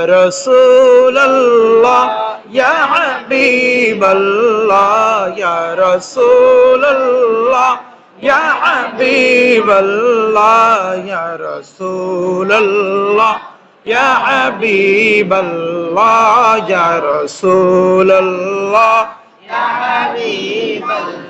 রাসূলুল্লাহ ইয়া হাবিবাল্লাহ ইয়া রাসূলুল্লাহ ইয়া হাবিবাল্লাহ ইয়া রাসূলুল্লাহ ইয়া হাবিবাল্লাহ ইয়া রাসূলুল্লাহ ইয়া হাবিবাল্লাহ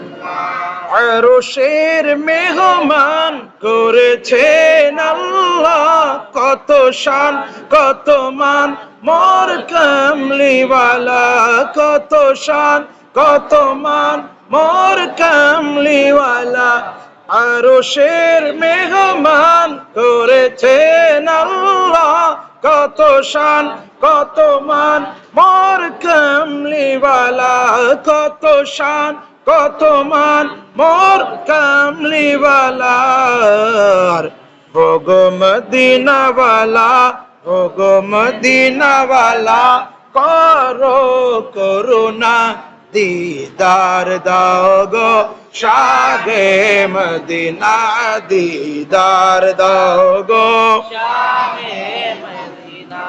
আরশের মেহমান করেছেন আল্লাহ কত শান কত মান মোর কামলিওয়ালা কত শান কত মান মোর কামলিওয়ালা আরশের মেহমান করেছেন আল্লাহ কত শান কত মান মোর কামলিওয়ালা কত শান কত মান মোর কামলিওয়ালার ওগো মদিনাওয়ালা ওগো মদিনাওয়ালা করো করুণা দিদার দাও গো শাহে মদিনা দিদার দাও গো শাহে মদিনা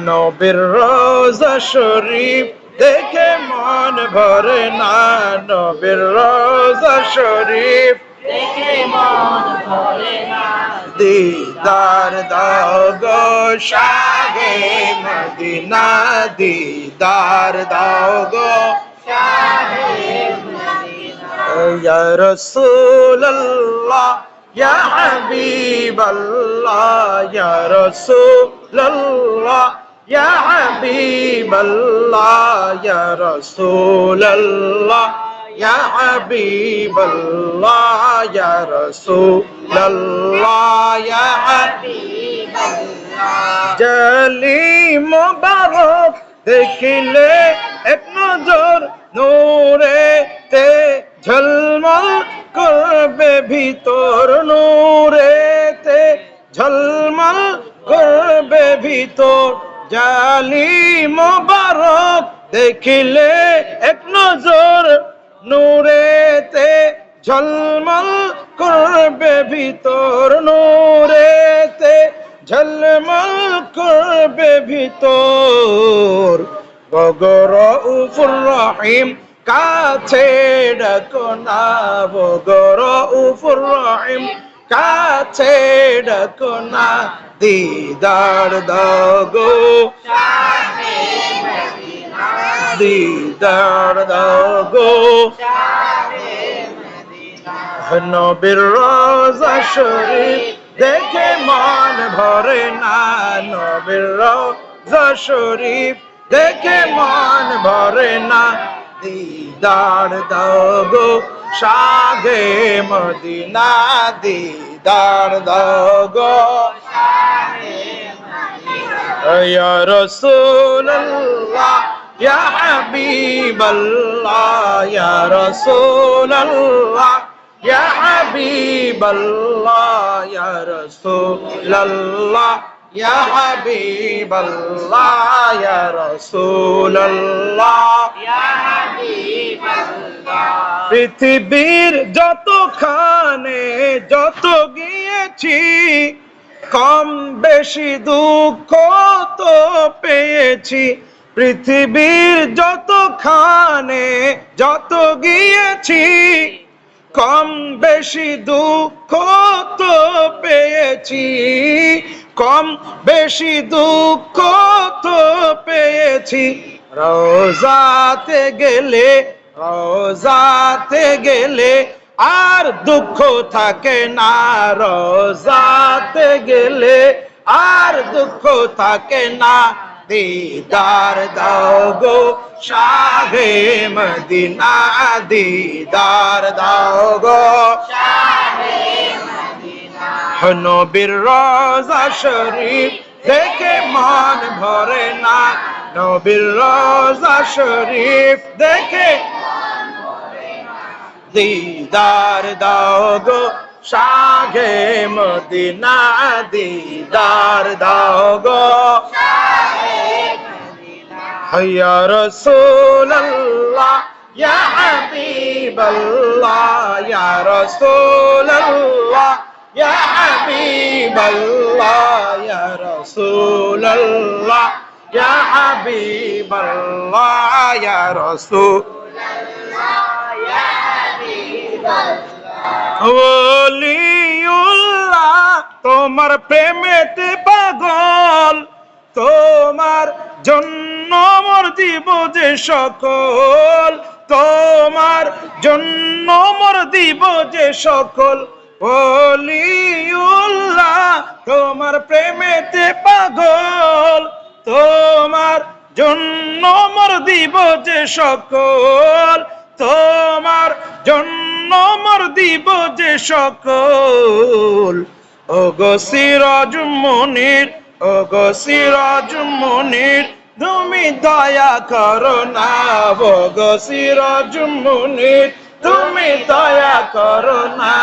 নবীর রোজা শরীফ দেখে মন ভরে না নবীর রোজা শরীফ দেখে মন ভরে না দিদার দাও গো শাহে মদিনা দিদার দাও গো শাহে মদিনা ইয়া রাসূলুল্লাহ ইয়া হাবিবাল্লাহ ইয়া রাসূলুল্লাহ يا حبيب الله يا رسول الله يا حبيب الله يا رسول الله يا حبيب الله جلي مبارك देखले एक नजर नूरे ते झलमल करबे ভিতর নূরে তে ঝলমল করবে ভিতর জালি মোবারক দেখিলে এক নজর নূরেতে ঝলমল করবে ভিতর নূরেতে ঝলমল করবে ভিতর গগরউফুর রহিম কাছে ডাকো না গগরউফুর রহিম কাছে ডাকো না দিদার দাও গো শাহে মদিনা দিদার দাও গো শাহে মদিনা নবীর রোজা শরীফ দেখে মন ভরে না নবীর রোজা শরীফ দেখে মন ভরে না দিদার দাও গো শাহে মদিনা দিদার দাও গো يا رسول الله يا حبيب الله يا رسول الله يا حبيب الله يا رسول الله يا حبيب الله يا رسول الله يا حبيب الله পৃথিবীর যতখানে যত গিয়েছি কম বেশি দুঃখ তো পেয়েছি পৃথিবীর যতখানে যত গিয়েছি কম বেশি দুঃখ তো পেয়েছি কম বেশি দুঃখ তো পেয়েছি রোজাতে গেলে আর দুঃখ থাকে না রোজাতে গেলে আর দুঃখ থাকে না দিদার দাও গো শাহে মদিনা দিদার দাও গো শাহে মদিনা নবীর রোজা শরীফ দেখে মন ভরে না নবীর রোজা শরীফ দেখে দিদার দাও গো শাহে মদিনা দিদার দাও গো শাহে মদিনা ইয়া রাসূলুল্লাহ ইয়া হাবিবাল্লাহ ইয়া রাসূলুল্লাহ ইয়া হাবিবাল্লাহ ইয়া রাসূলুল্লাহ ইয়া হাবিবাল্লাহ ইয়া রাসূলাল্লাহ ইয়া হাবিবাল্লাহ ওলিউল্লাহ তোমার প্রেমেতে পাগল তোমার জন্য মোর দিব যে সকল তোমার জন্য মোর দিব যে সকল ওলিউল্লাহ তোমার প্রেমেতে পাগল তোমার জন্য মোর দিব যে সকল তোমার জন্য মোর দিব যে সকল ওগো সিরাজ মুনির ওগো সিরাজ মুনির তুমি দয়া করো না ওগো সিরাজ মুনির তুমি দয়া করো না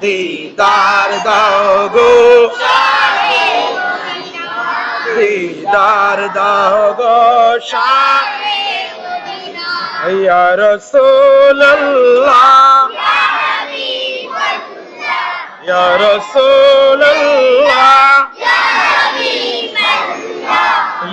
দিদার দাও গো দিদার দাও গো শাহে মদিনা ইয়া রাসূলুল্লাহ ইয়া রাসূলুল্লাহ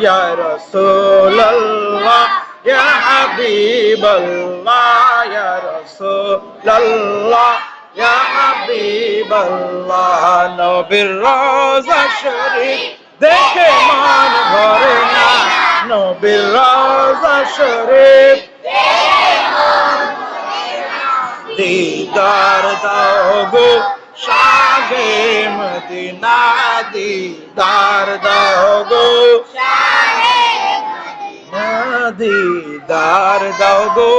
ইয়া রাসূলুল্লাহ ইয়া হাবিবাল্লাহ ইয়া রাসূলুল্লাহ ইয়া হাবিবাল্লাহ নবীর রওজা শরীফ দেখে মান ভরে না নবীর রওজা শরীফ দিদার দাও গো শাহে মদিনা দিদার দাও গো শাহে মদিনা দিদার দাও গো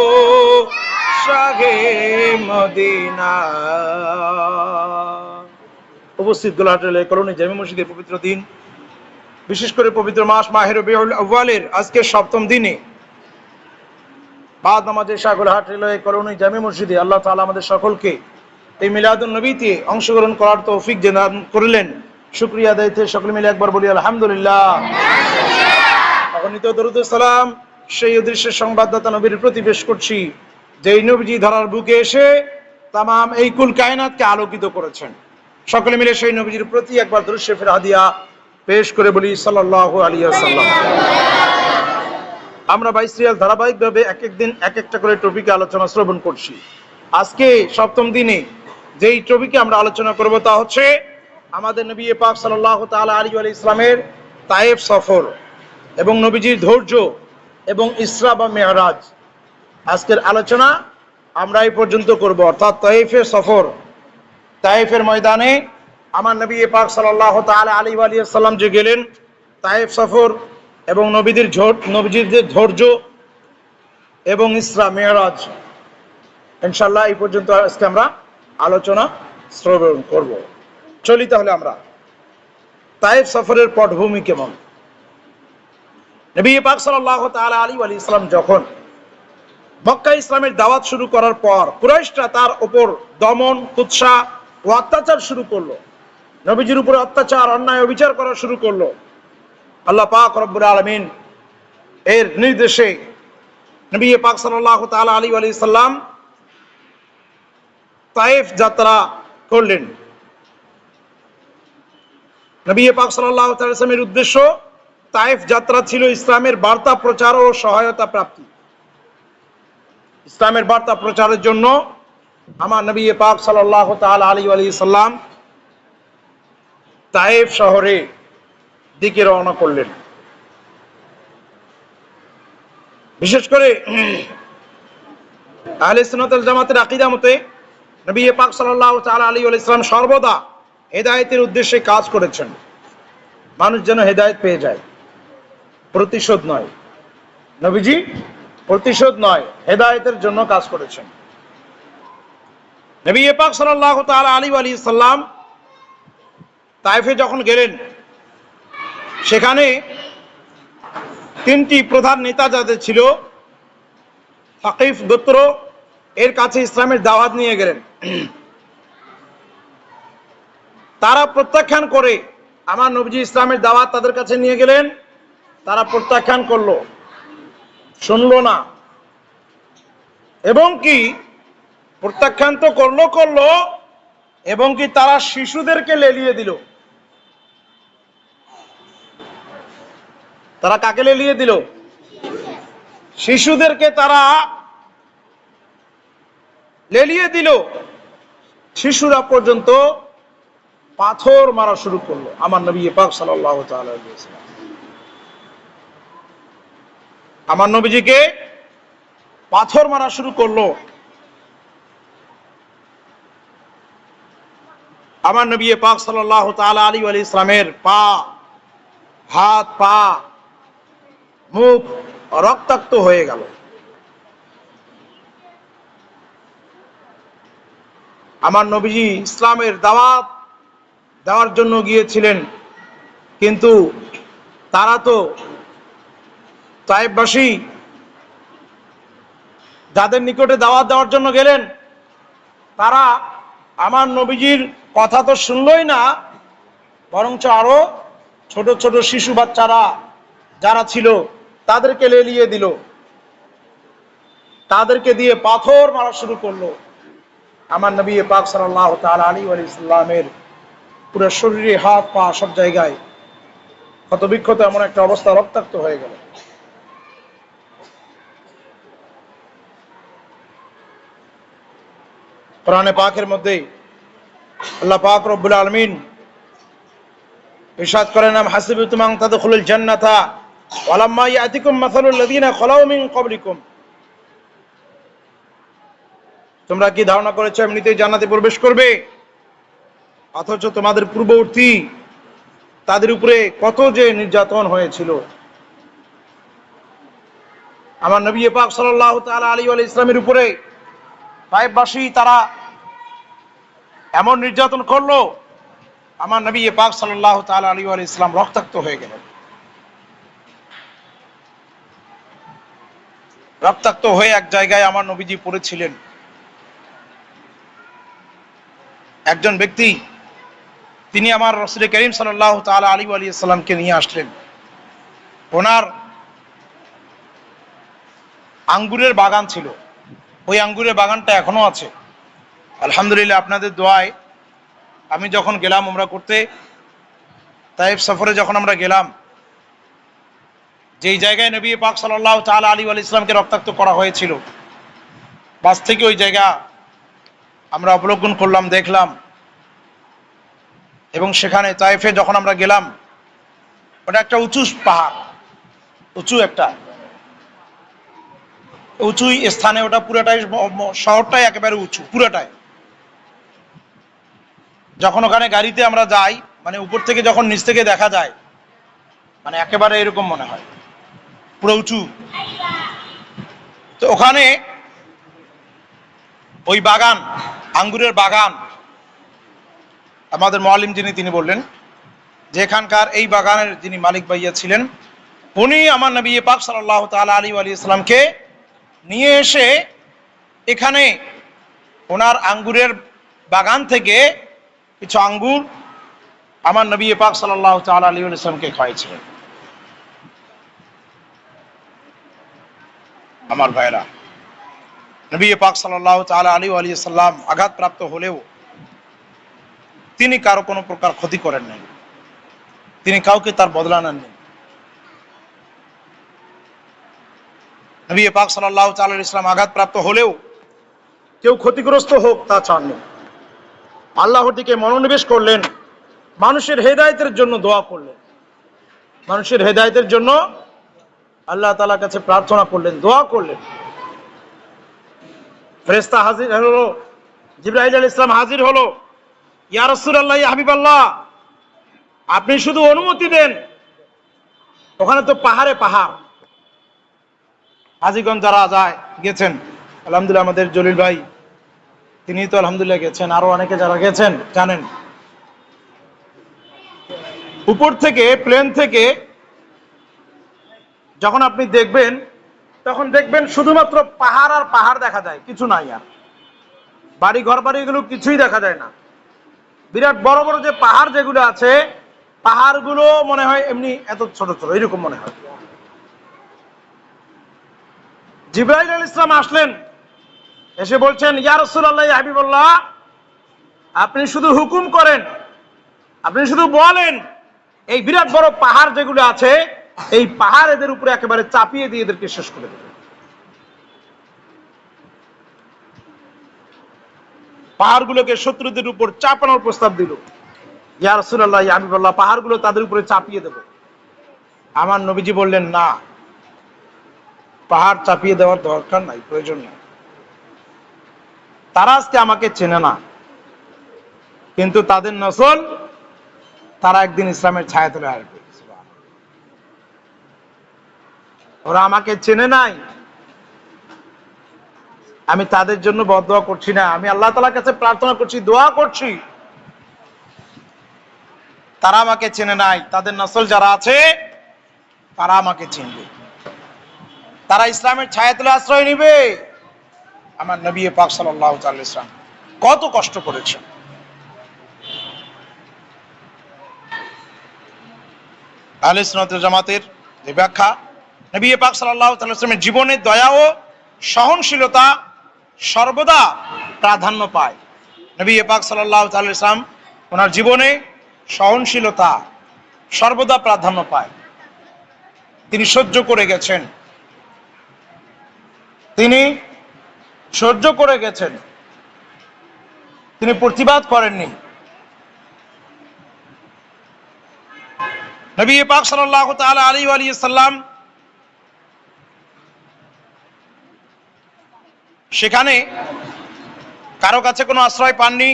শাহে মদিনা। উপস্থিত গোলাহাটের কলোনি জামে মসজিদের পবিত্র দিন, বিশেষ করে পবিত্র মাস মাহে রবিউল আউয়ালের আজকে সপ্তম দিনে বাদ নামাজে গোলাহাট রেলওয়ে কলোনি জামে মসজিদে আল্লাহ তাআলা আমাদের সকলকে এই মিলাদুন নবীতে অংশগ্রহণ করার তৌফিক দান করলেন। শুকরিয়া আদায়তে সকলে মিলে একবার বলি আলহামদুলিল্লাহ। অগণিত দরুদ ও সালাম সেই অদৃশ্যের সংবাদদাতা নবীর প্রতি পেশ করছি, যেই নবীজি ধরার বুকে এসে তামাম এই কুল কায়নাতকে আলোকিত করেছেন। সকলে মিলে সেই নবীজির প্রতি একবার দরুদ শরীফের হাদিয়া পেশ করে বলি সাল্লাল্লাহু আলাইহি ওয়াসাল্লাম। আমরা 22 সিরিয়াল ধারাবাহিকভাবে এক এক দিন এক একটা করে টপিকে আলোচনা শ্রবণ করছি। আজকে সপ্তম দিনে যেই টপিকে আমরা আলোচনা করব তা হচ্ছে আমাদের নবী পাক সাল্লাল্লাহু তাআলা আলাইহি ওয়া ইসলামের তায়েফ সফর এবং নবীজির ধৈর্য এবং ইসরা বা মেরাজ। আজকের আলোচনা আমরা এই পর্যন্ত করব, অর্থাৎ তায়েফের সফর, তায়েফের ময়দানে আমার নবী পাক সাল্লাল্লাহু তাআলা আলাইহি ওয়া সাল্লাম যে গেলেন তায়েফ সফর এবং নবীজির ধৈর্য এবং ইসরা মেরাজ, ইনশাআল্লাহ এই পর্যন্ত আজকে আমরা আলোচনা শ্রবণ করব। চলি তাহলে আমরা তায়েফ সফরের পটভূমি কেমন। নবী পাক সাল্লাল্লাহু তাআলা আলাইহি ওয়া সাল্লাম যখন মক্কা ইসলামের দাওয়াত শুরু করার পর কুরাইশরা তার উপর দমন কুৎসা ও অত্যাচার শুরু করলো, নবীজির উপরে অত্যাচার অন্যায় অবিচার করা শুরু করলো। আল্লাহ পাক রব্বুল আলামিন এর নির্দেশে নবী পাক সাল্লাল্লাহু তাআলা আলাইহি ওয়া সাল্লাম তায়েফ যাত্রা করলেন। নবী পাক সাল্লাল্লাহু তাআলা সাল্লামের উদ্দেশ্য তায়েফ যাত্রা ছিল ইসলামের বার্তা প্রচার ও সহায়তা প্রাপ্তি। ইসলামের বার্তা প্রচারের জন্য আমার নবী পাক সাল্লাল্লাহু তাআলা আলাইহি ওয়া সাল্লাম তায়েফ শহরে দিকে রওনা করলেন। বিশেষ করে আহলে সুন্নাত ওয়াল জামাতের আকীদা মতে নবী পাক সাল্লাল্লাহু তাআলা আলাইহি ওয়া সাল্লাম সর্বদা হেদায়েতের উদ্দেশ্যে কাজ করেছেন, মানুষ যেন হেদায়েত পেয়ে যায়, প্রতিশোধ নয়। নবীজি প্রতিশোধ নয়, হেদায়েতের জন্য কাজ করেছেন। নবী পাক সাল্লাল্লাহু তাআলা আলাইহি ওয়া সাল্লাম তায়েফে যখন গেলেন, সেখানে তিনটি প্রধান নেতা যাদের ছিল সাকিফ গোত্র, এর কাছে ইসলামের দাওয়াত নিয়ে গেলেন। তারা প্রত্যাখ্যান করে আমার নবীজি ইসলামের দাওয়াত তাদের কাছে নিয়ে গেলেন, তারা প্রত্যাখ্যান করলো, শুনলো না, এবং কি প্রত্যাখ্যান তো করলো এবং কি তারা শিশুদেরকে লেলিয়ে দিল। তারা কাকে লেলিয়ে দিল? শিশুদেরকে তারা লেলিয়ে দিল। শিশুরা পর্যন্ত পাথর মারা শুরু করলো আমার নবী পাক সাল্লাল্লাহু তাআলা আলাইহি ওয়াসাল্লাম। আমার নবীজিকে পাথর মারা শুরু করলো। আমার নবী পাক সাল্লাল্লাহু তাআলা আলাইহি ওয়া সাল্লামের পা, হাত, পা, মুখ রক্তাক্ত হয়ে গেল। আমার নবীজি ইসলামের দাওয়াত দেওয়ার জন্য গিয়েছিলেন, কিন্তু তারা তো তায়েফবাসী যাদের নিকটে দাওয়াত দেওয়ার জন্য গেলেন, তারা আমার নবীজির কথা তো শুনলই না, বরঞ্চ আরো ছোট ছোট শিশু বাচ্চারা যারা ছিল তাদেরকে লেলিয়ে দিল, তাদেরকে দিয়ে পাথর মারা শুরু করলো। আমার নবী পাক সাল্লাল্লাহু তাআলা আলাইহি ওয়া সাল্লামের পুরো শরীরে, হাত, পা, সব জায়গায় ক্ষতবিক্ষত এমন একটা অবস্থা, রক্তাক্ত হয়ে গেল। কোরআনে পাকের মধ্যে আল্লাহ পাক রব্বুল আলামিন ইরশাদ করেন, আম হাসিবতুম আন তাদখুলুল জান্নাতা ওয়ালাম্মা ইয়াতিকুম মাসালুল লাযিনা খালাউ মিন ক্বাবলিকুম। তোমরা কি ধারণা করেছো এমনিতেই জান্নাতে প্রবেশ করবে, অথচ তোমাদের পূর্ববর্তী তাদের উপরে কত যে নির্যাতন হয়েছিল। আমার নবী পাক সাল্লাল্লাহু তাআলা আলাইহি ওয়া সাল্লামের উপরে তায়েফবাসী তারা এমন নির্যাতন করলো, আমার নবী পাক সাল্লাল্লাহু তাআলা আলাইহি ওয়া সাল্লাম রক্তাক্ত হয়ে গেলেন। রক্তাক্ত হয়ে এক জায়গায় আমার নবীজি পড়েছিলেন। একজন ব্যক্তি তিনি আমার রাসূল করিম সাল্লাল্লাহু তাআলা আলাইহি ওয়া সাল্লামকে নিয়ে আসলেন। ওনার আঙ্গুরের বাগান ছিল, ওই আঙ্গুরের বাগানটা এখনো আছে আলহামদুলিল্লাহ। আপনাদের দোয়ায় আমি যখন গেলাম উমরা করতে, তায়েফ সফরে যখন আমরা গেলাম, যেই জায়গায় নবী পাক সাল্লাল্লাহু তাআলা আলাইহি ওয়া সাল্লামকে রক্তাক্ত করা হয়েছিল, বাস থেকে ওই জায়গা আমরা অবলোকন করলাম, দেখলাম। এবং সেখানে তায়েফে যখন আমরা গেলাম, ওটা একটা উঁচু পাহাড়, উঁচু একটা উঁচু স্থানে, ওটা পুরোটাই, শহরটাই একেবারে উঁচু পুরোটাই। যখন ওখানে গাড়িতে আমরা যাই, মানে উপর থেকে যখন নিচ থেকে দেখা যায়, মানে একেবারে এরকম মনে হয় পুরো উঁচু। তো ওখানে ওই বাগান, আঙ্গুরের বাগান, আমাদের মুআল্লিম যিনি তিনি বললেন যে এখানকার এই বাগানের যিনি মালিক ভাইয়া ছিলেন, উনি আমার নবী পাক সাল্লাল্লাহু তাআলা আলাইহি ওয়া সাল্লামকে নিয়ে এসে এখানে ওনার আঙ্গুরের বাগান থেকে কিছু আঙ্গুর আমার নবী পাক সাল্লাল্লাহু তাআলা আলাইহি ওয়া সাল্লামকে খাওয়াইছিলেন। আমার ভাইরা, নবী পাক সাল্লাল্লাহু তাআলা আলাইহি ওয়া সাল্লাম আঘাতপ্রাপ্ত হলেও তিনি কারো কোনো প্রকার ক্ষতি করেন নাই, তিনি কাউকে তার বদলা নেননি। নবী পাক সাল্লাল্লাহু তাআলা আলাইহি ওয়াসাল্লাম আঘাতপ্রাপ্ত হলেও কেউ ক্ষতিগ্রস্ত হোক তা চাননি। আল্লাহর দিকে মনোনিবেশ করলেন, মানুষের হেদায়েতের জন্য দোয়া করলেন, মানুষের হেদায়েতের জন্য আল্লাহ তাআলার কাছে প্রার্থনা করলেন, দোয়া করলেন। ফেরেশতা হাজির হলো, জিবরাইল আলাইহিস সালাম হাজির হলো, ইয়া রাসূলুল্লাহ, ইয়া হাবিবাল্লাহ, আপনি শুধু অনুমতি দেন। ওখানে তো পাহাড়ে পাহাড়, হাজীগঞ্জ যারা যায় গেছেন, আলহামদুলিল্লাহ আমাদের জলিল ভাই তিনি তো আলহামদুলিল্লাহ গেছেন, আরো অনেকে যারা গেছেন জানেন, উপর থেকে প্লেন থেকে যখন আপনি দেখবেন, তখন দেখবেন শুধুমাত্র পাহাড় আর পাহাড় দেখা যায়, কিছু নাই, আর বাড়ি ঘর বাড়ি এগুলো কিছুই দেখা যায় না। বিরাট বড় বড় যে পাহাড় যেগুলো আছে, পাহাড়গুলো মনে হয় এমনি এত ছোট ছোট, এরকম মনে হয়। জিবরাইল আলাইহিস সালাম আসলেন, এসে বলছেন, ইয়া রাসূলুল্লাহ, ইয়া হাবিবাল্লাহ, আপনি শুধু হুকুম করেন, আপনি শুধু বলেন, এই বিরাট বড় পাহাড় যেগুলো আছে এই পাহাড় এদের উপরে একেবারে চাপিয়ে দিয়ে এদেরকে শেষ করে দেবে। পাহাড়গুলোকে শত্রুদের উপর চাপানোর প্রস্তাব দিল। ইয়া রাসূলুল্লাহ, ইয়া হাবিবাল্লাহ, পাহাড়গুলো তাদের উপরে চাপিয়ে দেব। আমার নবীজি বললেন, না, পাহাড় চাপিয়ে দেওয়ার দরকার নাই, প্রয়োজন নাই। তারা আজকে আমাকে চেনে না, কিন্তু তাদের নসল তারা একদিন ইসলামের ছায়া তলে আসবে। ওরা আমাকে চেনে নাই, আমি তাদের জন্য বদদোয়া করছি না, আমি আল্লাহ তাআলার কাছে প্রার্থনা করছি, দোয়া করছি, তারা আমাকে চেনে নাই, তাদের নসল যারা আছে তারা আমাকে চিনবে, তারা ইসলামের ছায়াতলে আশ্রয় নিবে। আমার নবী পাক সাল্লাল্লাহু আলাইহি ওয়াসাল্লাম কত কষ্ট করেছেন। আহলে সুন্নাত ওয়াল জামাতের যে ব্যাখ্যা, নবী পাক সাল্লাল্লাহু আলাইহি ওয়াসাল্লামের জীবনে দয়া ও সহনশীলতা সর্বদা প্রাধান্য পায়। নবী পাক সাল্লাল্লাহু আলাইহি ওয়াসাল্লাম ওনার জীবনে সহনশীলতা সর্বদা প্রাধান্য পায়। তিনি সহ্য করে গেছেন, তিনি সহ্য করে গেছেন, তিনি প্রতিবাদ করেননি। নবী পাক সাল্লাল্লাহু তাআলা আলাইহি ওয়া সাল্লাম সেখানে কারো কাছে কোনো আশ্রয় পাননি,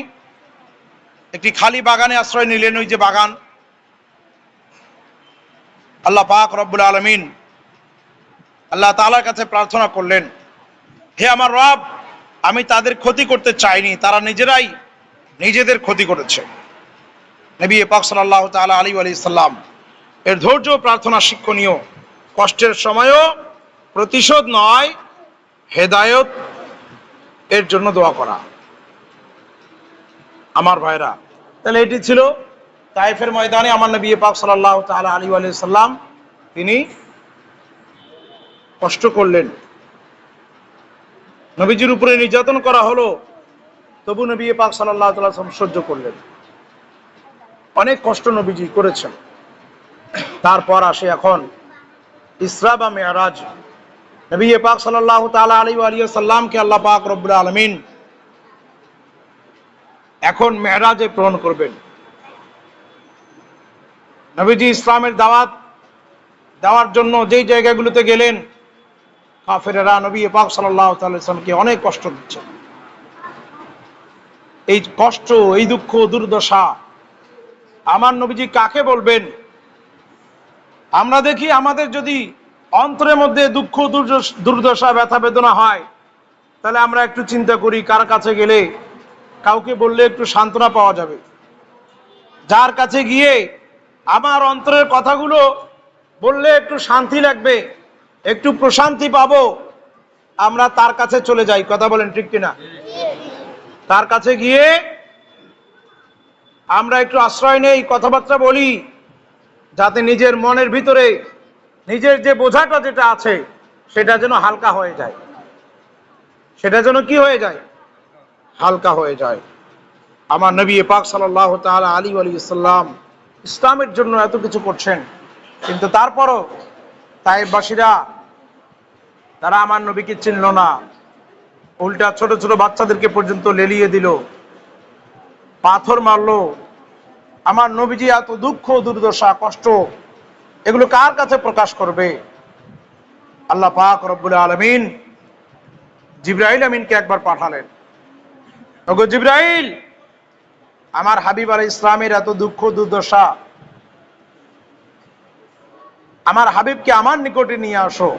একটি খালি বাগানে আশ্রয় নিলেন। ওই যে বাগান, আল্লাহ পাক রব্বুল আলামিন আল্লাহ তাআলার কাছে প্রার্থনা করলেন, হে আমার রব, আমি তাদের ক্ষতি করতে চাইনি, তারা নিজেরাই নিজেদের ক্ষতি করেছে। নবী পাক সাল্লাল্লাহু তাআলা আলাইহি ওয়া সাল্লাম এর ধৈর্য প্রার্থনা শিক্ষণীয়। কষ্টের সময়ও প্রতিশোধ নয়, হেদায়েত এর জন্য দোয়া করা। আমার ভাইরা, তাহলে এটি ছিল তায়েফের ময়দানে আমার নবী পাক সাল্লাল্লাহু তাআলা আলাইহি ওয়া সাল্লাম তিনি কষ্ট করলেন। নবীজির উপরে নির্যাতন করা হলো, তবু নবী পাক সাল্লাল্লাহু আলাইহি ওয়াসাল্লাম সহ্য করলেন। অনেক কষ্ট নবীজি করেছেন। তারপর আসে এখন ইসরা বা মেরাজ। নবী পাক সাল্লাল্লাহু তাআলা আলাইহি ওয়া সাল্লামকে আল্লাহ পাক রব্বুল আলামিন এখন মেরাজে প্রেরণ করবেন। নবীজি ইসলামের দাওয়াত দেওয়ার জন্য যেই জায়গাগুলোতে গেলেন, কাফেরেরা নবী পাক সাল্লাল্লাহু আলাইহি ওয়াসাল্লামকে অনেক কষ্ট দিচ্ছে। এই কষ্ট, এই দুঃখ, দুর্দশা আমার নবীজি কাকে বলবেন? আমরা দেখি আমাদের যদি অন্তরের মধ্যে দুঃখ, দুর্দশা, ব্যথা বেদনা হয়, তাহলে আমরা একটু চিন্তা করি কার কাছে গেলে, কাউকে বললে একটু সান্ত্বনা পাওয়া যাবে, যার কাছে গিয়ে আমার অন্তরের কথাগুলো বললে একটু শান্তি লাগবে, একটু প্রশান্তি পাবো, আমরা তার কাছে চলে যাই। কথা বলেন ঠিক কিনা? তার কাছে গিয়ে আমরা একটু আশ্রয় নেই, কথাবার্তা বলি, যাতে নিজের মনের ভিতরে নিজের যে বোঝাটা যেটা আছে সেটা যেন হালকা হয়ে যায়, সেটা যেন কি হয়ে যায়? হালকা হয়ে যায়। আমার নবী পাক সাল্লাল্লাহু তাআলা আলাইহি ওয়া সাল্লাম ইসলামের জন্য এত কিছু করছেন, কিন্তু তারপরও তায়েফবাসীরা তারা আমার নবীকে চিনল না, উল্টা ছোট ছোট বাচ্চাদেরকে পর্যন্ত লেলিয়ে দিল, পাথর মারলো। আমার নবীজি এত দুঃখ, দুর্দশা, কষ্ট এগুলো কার কাছে প্রকাশ করবে? আল্লাহ পাক রব্বুল আলামিন জিবরাইল আমিনকে একবার পাঠালেন, ওগো জিবরাইল, আমার হাবিব আলাইহিস ইসলামের এত দুঃখ, দুর্দশা, আমার হাবিবকে আমার নিকটে নিয়ে আসো।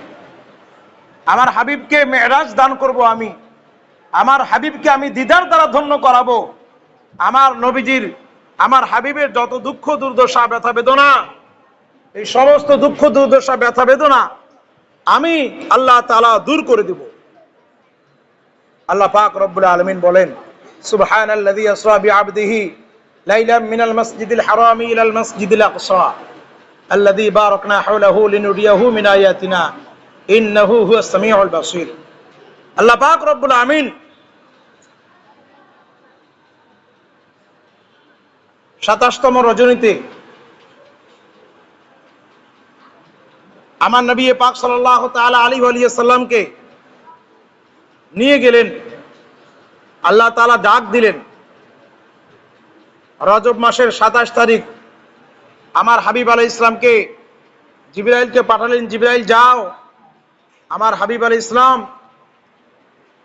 আমার হাবিবকে মেরাজ দান করব আমি, আমার হাবিবকে আমি দিদার দ্বারা ধন্য করাবো। আমার নবীজির, আমার হাবিবের যত দুঃখ, দুর্দশা, ব্যথা বেদনা, এই সমস্ত দুঃখ, দুর্দশা, ব্যথা বেদনা আমি আল্লাহ তাআলা দূর করে দেব। আল্লাহ পাক রব্বুল আলামিন বলেন, সুবহানাল্লাযী আসরা বিআবদিহি লাইলাম মিনাল মাসজিদিল হারামি ইলাল মাসজিদিল আকসা আল্লাযী বারাকনা হাওলাহু লিনুরিয়াহু মিন আয়াতিনা ইন্নাহু হুয়াস সামিউল বাসীর। আল্লাহ পাক রব্বুল আলামিন 27তম রজনীতে আমার নবী পাক সাল্লাল্লাহু তাআলা আলাইহি ওয়া সাল্লামকে নিয়ে গেলেন। আল্লাহ তাআলা ডাক দিলেন, রজব মাসের 27 তারিখ আমার হাবিব আলাইহিস ইসলামকে জিবরাইলকে পাঠালেন, জিবরাইল যাও, আমার হাবিব আলাইহিস ইসলাম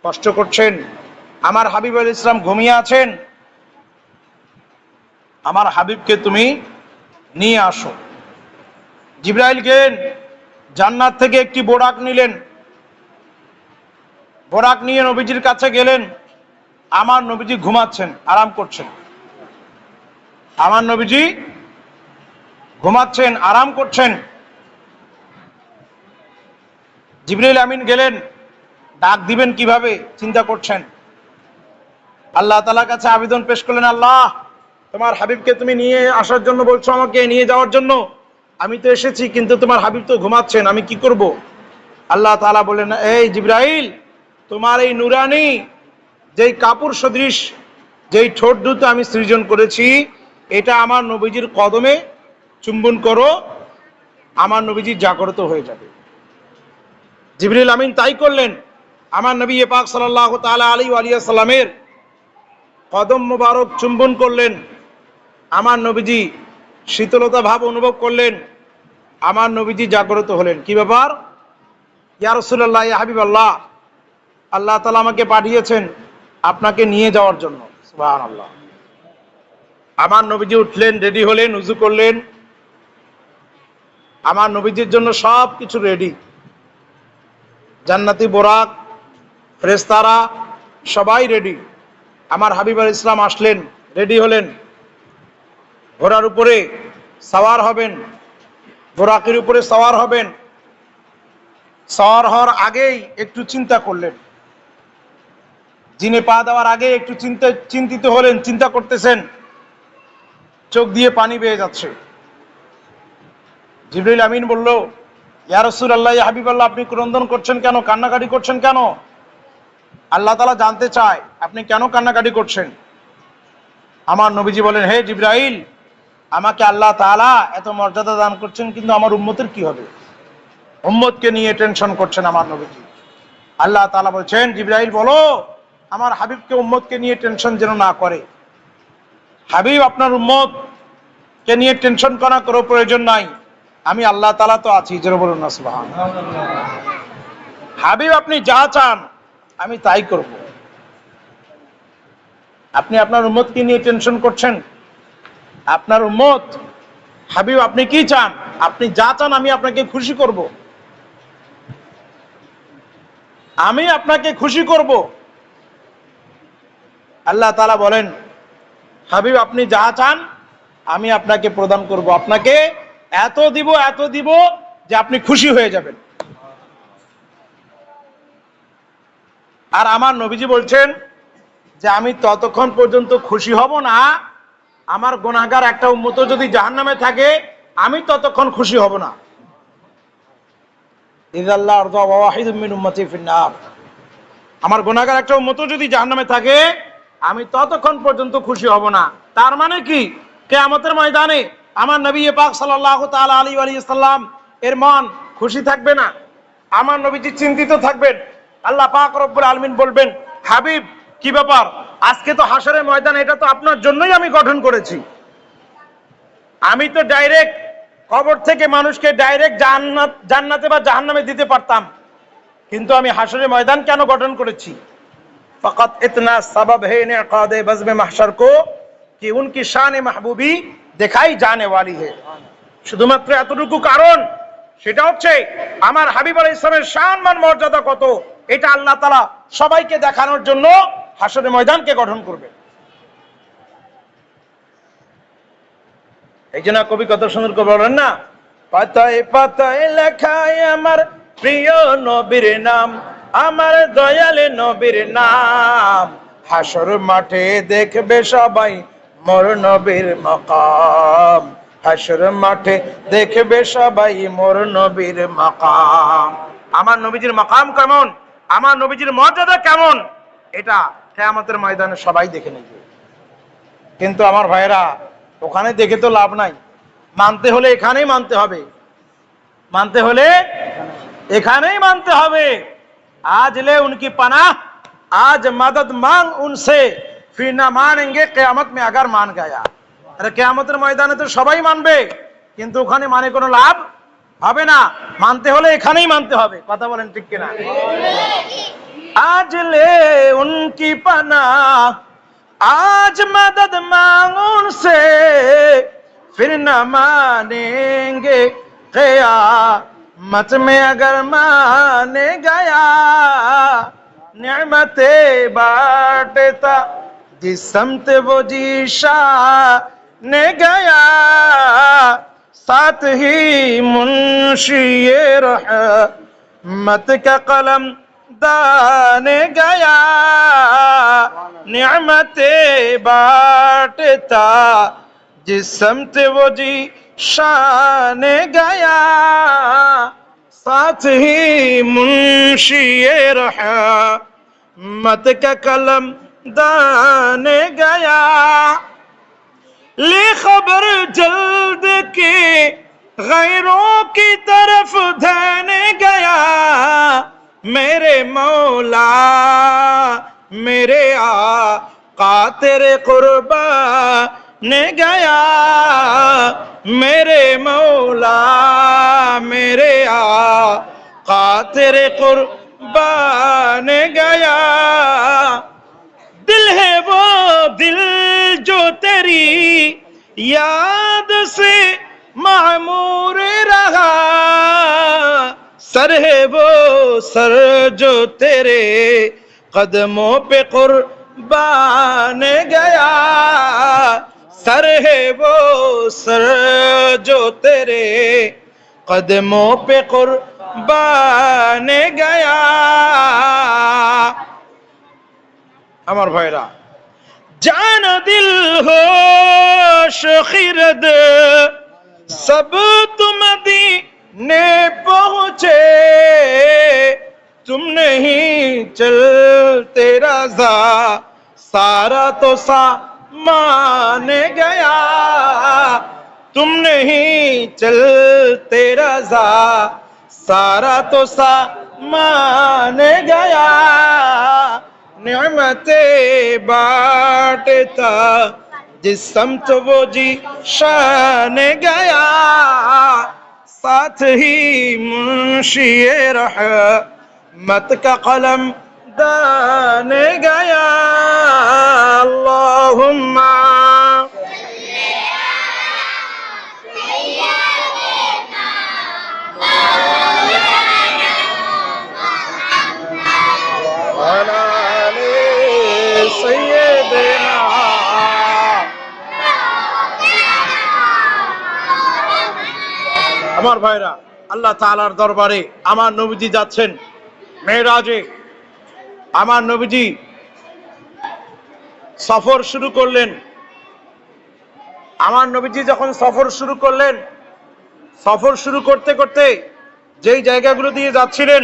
কষ্ট করছেন, আমার হাবিব আলাইহিস ইসলাম ঘুমিয়ে আছেন, আমার হাবিবকে তুমি নিয়ে আসো। জিবরাইল গেলেন, জান্নাত থেকে একটি বোরাক নিলেন, বোরাক নিয়ে নবীজির কাছে গেলেন। আমার নবীজি ঘুমাচ্ছেন, আরাম করছেন, আমার নবীজি ঘুমাচ্ছেন, আরাম করছেন। জিবরাইল আমিন গেলেন, ডাক দিবেন কিভাবে চিন্তা করছেন। আল্লাহ তাআলার কাছে আবেদন পেশ করলেন, আল্লাহ তোমার হাবিবকে তুমি নিয়ে আসার জন্য বলছো, আমাকে নিয়ে যাওয়ার জন্য, আমি তো এসেছি, কিন্তু তোমার হাবিব তো ঘুমাচ্ছেন, আমি কি করব? আল্লাহ তাআলা বললেন, এই জিবরাইল, তোমার এই নুরানি যেই কাপড় সদৃশ যেই ঠোঁট দুটো আমি সৃজন করেছি, এটা আমার নবীজির কদমে চুম্বন করো, আমার নবীজি জাগ্রত হয়ে যাবে। জিবরিল আমিন তাই করলেন। আমার নবী পাক সাল্লাল্লাহু তাআলা আলাইহি ওয়া সাল্লামের কদম মোবারক চুম্বন করলেন। আমার নবীজি শীতলতা ভাব অনুভব করলেন, আমার নবীজি জাগ্রত হলেন। কি ব্যাপার? ইয়া রাসূলুল্লাহ, ইয়া হাবিবাল্লাহ, আল্লাহ তাআলা আমাকে পাঠিয়েছেন আপনাকে নিয়ে যাওয়ার জন্য। সুবহানাল্লাহ। আমার নবীজি উঠলেন, রেডি হলেন, উযু করলেন। আমার নবীজির জন্য সব কিছু রেডি, জান্নাতি বোরাক, ফেরেশতারা সবাই রেডি। আমার হাবিব আলাইহিস ইসলাম আসলেন, রেডি হলেন, ঘোড়ার উপরে সওয়ার হবেন, বোরাকের উপরে সওয়ার হবেন। সওয়ার হওয়ার আগেই একটু চিন্তা করলেন, জিনে পা দেওয়ার আগে একটু চিন্তিত হলেন, চিন্তা করতেছেন, চোখ দিয়ে পানি বেয়ে যাচ্ছে। জিবরিল আমিন বলল, ইয়া রাসূলুল্লাহ, ইয়া হাবিবাল্লাহ, আপনি ক্রন্দন করছেন কেন, কান্নাকাটি করছেন কেন? আল্লাহ তাআলা জানতে চায় আপনি কেন কান্নাকাটি করছেন। আমার নবীজি বলেন, হে জিবরাইল, আমাকে আল্লাহ তাআলা এত মর্যাদা দান করছেন, কিন্তু আমার উম্মতের কি হবে? উম্মতকে নিয়ে টেনশন করছেন আমার নবীজি। আল্লাহ তাআলা বলছেন, জিবরাইল বলো আমার হাবিবকে উম্মতকে নিয়ে টেনশন যেন না করে। হাবিব আপনার উম্মতকে নিয়ে টেনশন করার কোনো প্রয়োজন নাই, আমি আল্লাহ তাআলা তো আছি। যেন বলুন না সুবহানাল্লাহ। হাবিব আপনি যা চান আমি তাই করব। আপনি আপনার উম্মতকে নিয়ে টেনশন করছেন, আপনার উম্মত হাবিব আপনি কি চান? আপনি যা চান আমি আপনাকে খুশি করব, আমি আপনাকে খুশি করব। আল্লাহ তাআলা বলেন, হাবিব আপনি যা চান আমি আপনাকে প্রদান করব, আপনাকে এত দিব যে আপনি খুশি হয়ে যাবেন। আর আমার নবীজি বলছেন যে আমি ততক্ষণ পর্যন্ত খুশি হব না, আমার গুনাহগার একটা উম্মত যদি জাহান্নামে থাকে আমি ততক্ষণ খুশি হব না। ইযাল্লাহ আরদা ওয়াহিদুম মিন উম্মতি ফিন্নার, আমার গুনাহগার একটা উম্মত যদি জাহান্নামে থাকে আমি ততক্ষণ পর্যন্ত খুশি হব না। তার মানে কি, কিয়ামতের ময়দানে আমার নবী পাক সাল্লাল্লাহু তাআলা আলাইহি ওয়া সাল্লাম এর মন খুশি থাকবে না, আমার নবীজি চিন্তিত থাকবেন। আল্লাহ পাক রব্বুল আলামিন বলবেন, হাবিব কি ব্যাপার, আজকে তো হাশরের ময়দান, এটা তো আপনার জন্যই আমি গঠন করেছি। আমি তো ডাইরেক্ট কবর থেকে মানুষকে ডাইরেক্ট জান্নাতে বা জাহান্নামে দিতে পারতাম, কিন্তু আমি হাশরের ময়দান কেন গঠন করেছি? फकत इतना सबब है इनेकाद बज़्म महशर को कि उनकी शान महबूबी दिखाई जाने वाली है। শুধুমাত্র এতটুকু কারণ, সেটা হচ্ছে আমার হাবিব আলাইহিস সালামের শান মান মর্যাদা কত, এটা আল্লাহ তাআলা সবাইকে দেখানোর জন্য হাশরের ময়দানকে গঠন করবে। এই জন্য কবি কত সুন্দর করে বলেন না, পাতায় পাতায় লেখায় আমার প্রিয় নবীর নাম, আমার দয়াল নবীর নাম, হাশর মাঠে দেখবে সবাই মোর নবীর মাকাম, হাশর মাঠে দেখবে সবাই মোর নবীর মাকাম। আমার নবীজির মাকাম কেমন, আমার নবীজির মর্যাদা কেমন, এটা কিয়ামতের ময়দানে সবাই দেখে নেবে। কিন্তু আমার ভাইরা, ওখানে দেখে তো লাভ নাই, মানতে হলে এখানেই মানতে হবে। মানতে হলে এখানেই মানতে হবে। आज ले उनकी पनाह, आज मदद मांग उनसे, फिर ना मानेंगे कियामत में अगर मान गया। अरे कियामतेर ময়দানে তো সবাই মানবে, কিন্তু ওখানে মানে কোনো লাভ হবে না। মানতে হলে এখানেই মানতে হবে। কথা বলেন ঠিক কিনা? आज ले उनकी पनाह, आज मदद मांग उनसे, फिर न मानेंगे क़यामत में अगर माने गया। नेमते बांटता जिस समत वो जी शाने गया, साथ ही मुंशी रहमत का कलम दाने गया। नेमते बांटता जिस समत वो जी शाने गया, साथ ही मुंशी रहमत का कलम दाने गया। ले खबर जल्द के गैरों की तरफ देने गया। मेरे मौला मेरे आका तेरे कुर्बाने गया। मेरे मौला मेरे आका तेरे कुर्बाने गया। दिल है वो दिल जो तेरी याद से मामूर रहा। सर है वो सर जो तेरे कदमों पे कुर्बान गया। सर है वो सर जो तेरे कदमों पे कुर्बान गया। আমার ভাইরা, जान दिल होश खिरद सब तुम मदीने पहुंचे। तुम नहीं चलते रज़ा सारा तो मान गया। तुम नहीं चलते रज़ा सारा तो मान गया। नेमते बांटता जिस समत वो जी शान गया। साथ ही मुंशी रहमत का कलम दाने गया। अल्लाहुम्मा আমার ভাইরা, আল্লাহ তাআলার দরবারে আমার নবীজি যাচ্ছেন মেরাজে। আমার নবীজি সফর শুরু করলেন। আমার নবীজি যখন সফর শুরু করলেন, সফর শুরু করতে করতে যেই জায়গাগুলো দিয়ে যাচ্ছিলেন,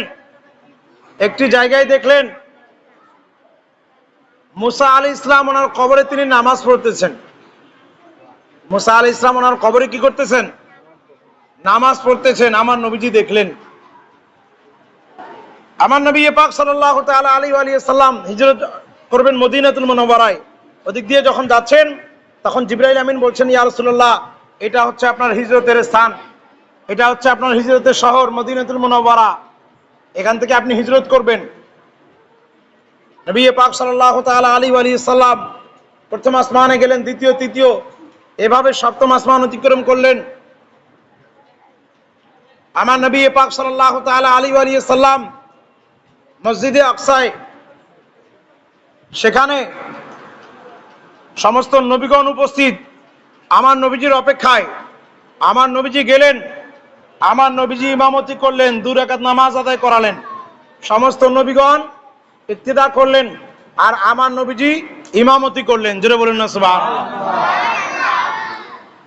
একটি জায়গায় দেখলেন মুসা আলাইহিস সালাম ওনার কবরে তিনি নামাজ পড়তেছেন। মুসা আলাইহিস সালাম ওনার কবরে কি করতেছেন? নামাজ পড়তেছেন। আমার নবীজি দেখলেন। আমার নবী পাক সাল্লাল্লাহু তাআলা আলাইহি ওয়া সাল্লাম হিজরত করবেন মদিনাতুল মুনাওয়ারায়। ওদিক দিয়ে যখন যাচ্ছেন, তখন জিবরাইল আমিন বলছেন, ইয়া রাসূলুল্লাহ, এটা হচ্ছে আপনার হিজরতের স্থান, এটা হচ্ছে আপনার হিজরতের শহর মদিনাতুল মুনাওয়ারা, এখান থেকে আপনি হিজরত করবেন। নবী পাক সাল্লাল্লাহু তাআলা আলাইহি ওয়া সাল্লাম প্রথম আসমানে গেলেন, দ্বিতীয়, তৃতীয়, এভাবে সপ্তম আসমান অতিক্রম করলেন। আমার নবী পাক সাল্লাল্লাহু তাআলা আলাইহি ওয়া সাল্লাম মসজিদে আকসায়, সেখানে সমস্ত নবীগণ উপস্থিত আমার নবীজির অপেক্ষায়। আমার নবীজি গেলেন, আমার নবীজি ইমামতি করলেন, 2 রাকাত নামাজ আদায় করালেন। সমস্ত নবীগণ ইক্তিদা করলেন, আর আমার নবীজি ইমামতি করলেন। জোরে বলুন না সুবহানাল্লাহ।